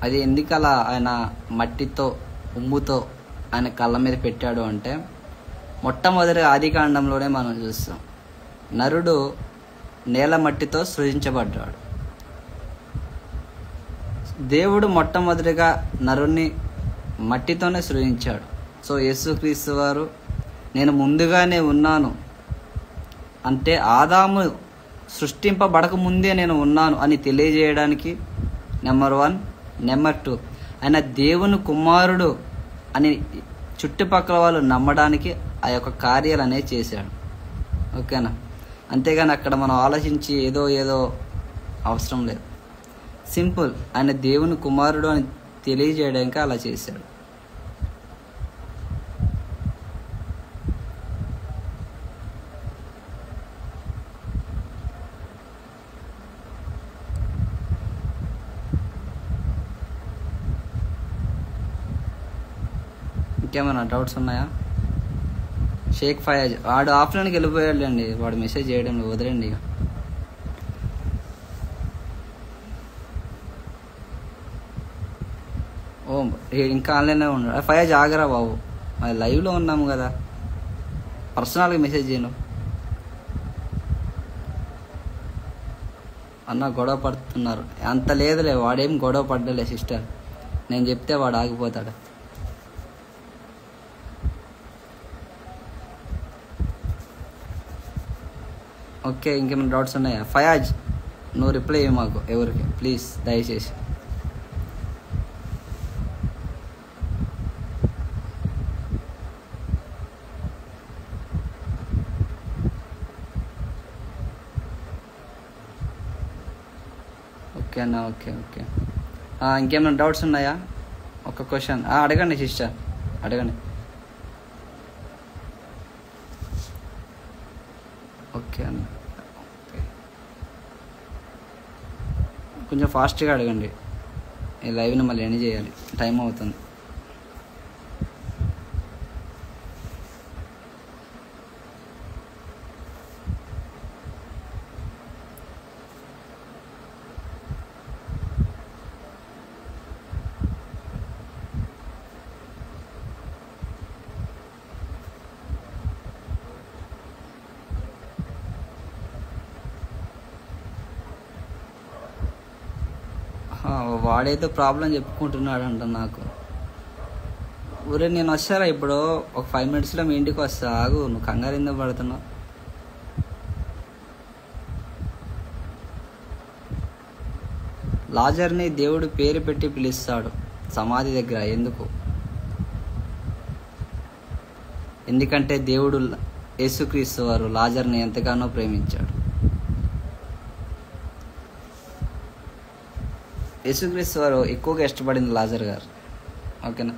అది ఎందుకలా ఆయన మట్టితో ఉమ్ముతో ఆయన కళ్ళ మీద పెట్టాడు అంటే, మొట్టమొదటి ఆదికాండంలోనే మనం చూస్తాం, నరుడు నేల మట్టితో సృజించబడ్డాడు. దేవుడు మొట్టమొదటిగా నరుణ్ణి మట్టితోనే సృజించాడు. సో యేసుక్రీస్తు వారు నేను ముందుగానే ఉన్నాను అంటే, ఆదాము సృష్టింపబడక ముందే నేను ఉన్నాను అని తెలియజేయడానికి నెంబర్ 1. నెంబర్ 2, ఆయన దేవుని కుమారుడు అని చుట్టుపక్కల వాళ్ళు నమ్మడానికి ఆ యొక్క కార్యాలు అనేది చేశాడు. ఓకేనా? అంతేగాని అక్కడ మనం ఆలోచించి ఏదో అవసరం లేదు. సింపుల్, ఆయన దేవుని కుమారుడు అని తెలియజేయడానికి అలా చేశాడు. ఇంకేమైనా డౌట్స్ ఉన్నాయా? షేక్ ఫయాజ్ వాడు ఆఫ్లైన్కి వెళ్ళిపోయాడు అండి, వాడు మెసేజ్ చేయడం వదిలేండి ఇక. ఓ ఇంకా ఆన్లైన్లో ఉన్నాడు. ఫయాజ్ ఆగరా బాబు, అది లైవ్లో ఉన్నాము కదా, పర్సనల్గా మెసేజ్ చేయను. అన్న గొడవ పడుతున్నారు అంత లేదులే, వాడేం గొడవ పడ్డలే సిస్టర్, నేను చెప్తే వాడు ఆగిపోతాడు. ఓకే, ఇంకేమైనా డౌట్స్ ఉన్నాయా? ఫయాజ్ నువ్వు రిప్లై ఇవ్వ మాకు ఎవరికి ప్లీజ్, దయచేసి. ఓకే అన్న, ఓకే ఇంకేమైనా డౌట్స్ ఉన్నాయా? ఒక క్వశ్చన్ అడగండి సిస్టర్, అడగండి. ఓకే అన్న, కొంచెం ఫాస్ట్గా అడగండి, ఈ లైవ్ని మళ్ళీ ఎండ్ చేయాలి, టైం అవుతుంది. వాడేదో ప్రాబ్లం చెప్పుకుంటున్నాడు అంట నాకు. ఊరే నేను వస్తారా ఇప్పుడు ఒక 5 minutesలో మీ ఇంటికి వస్తా, ఆగు, నువ్వు కంగారు ఎందుకు పడుతున్నావు? లాజర్ని దేవుడు పేరు పెట్టి పిలుస్తాడు సమాధి దగ్గర. ఎందుకంటే దేవుడు యేసుక్రీస్తు వారు లాజర్ని ఎంతగానో ప్రేమించాడు. యేసుక్రీస్తు వారు ఎక్కువగా ఇష్టపడింది లాజర్ గారు. ఓకేనా,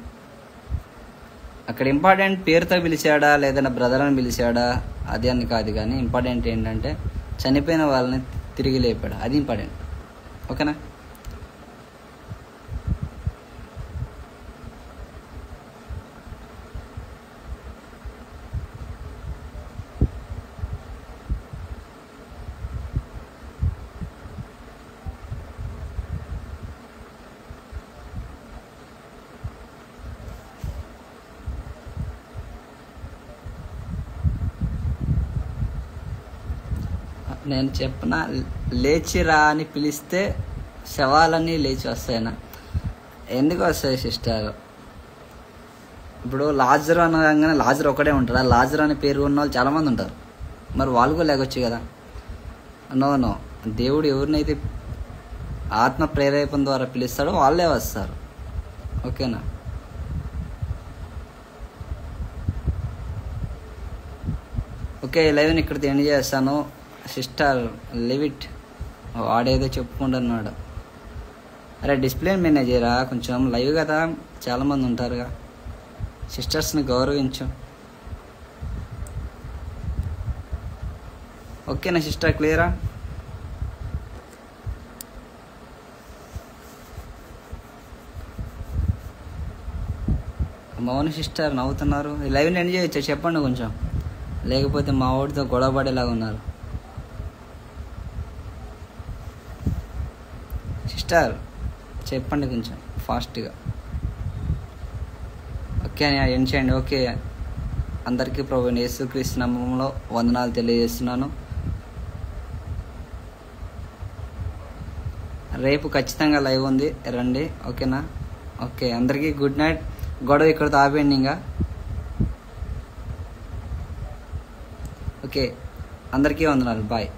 అక్కడ ఇంపార్టెంట్ పేరుతో పిలిచాడా లేదన్నా బ్రదర్ అని పిలిచాడా అది అని కాదు, కానీ ఇంపార్టెంట్ ఏంటంటే చనిపోయిన వాళ్ళని తిరిగి లేపాడు, అది ఇంపార్టెంట్. ఓకేనా, నేను చెప్పిన లేచిరా అని పిలిస్తే శవాలన్నీ లేచి వస్తాయనా? ఎందుకు వస్తాయి సిస్టర్? ఇప్పుడు లాజర్ అనగానే లాజర్ ఒకటే ఉంటాడు, లాజర్ అనే పేరు ఉన్న వాళ్ళు చాలామంది ఉంటారు, మరి వాళ్ళు కూడా లేకొచ్చు కదా. నో, దేవుడు ఎవరినైతే ఆత్మ ప్రేరేపణ ద్వారా పిలుస్తాడో వాళ్ళే వస్తారు. ఓకేనా, ఓకే, లైవ్ని ఇక్కడితో ఎండ్ చేస్తాను. సిస్టర్ లివిట్ వాడేదో చెప్పుకుంటున్నాడు. అరే డిసిప్లిన్ మేనేజ్ చేయరా కొంచెం, లైవ్ కదా చాలామంది ఉంటారుగా, సిస్టర్స్ని గౌరవించు. ఓకేనా సిస్టర్, క్లియరా? మౌని సిస్టర్ నవ్వుతున్నారు. లైవ్ని ఎండ్ చేయొచ్చు చెప్పండి కొంచెం, లేకపోతే మా వాడితో గొడవ పడేలాగా ఉన్నారు. సిస్టర్ చెప్పండి కొంచెం ఫాస్ట్గా. ఓకే అని ఏం చేయండి. ఓకే, అందరికీ ప్రభువైన యేసుక్రీస్తు నామములో వందనాలు తెలియజేస్తున్నాను. రేపు ఖచ్చితంగా లైవ్ ఉంది, రండి. ఓకేనా, ఓకే, అందరికీ గుడ్ నైట్. గొడవ ఇక్కడితో ఆపేయండి ఇంకా. ఓకే, అందరికీ వందనాలు, బాయ్.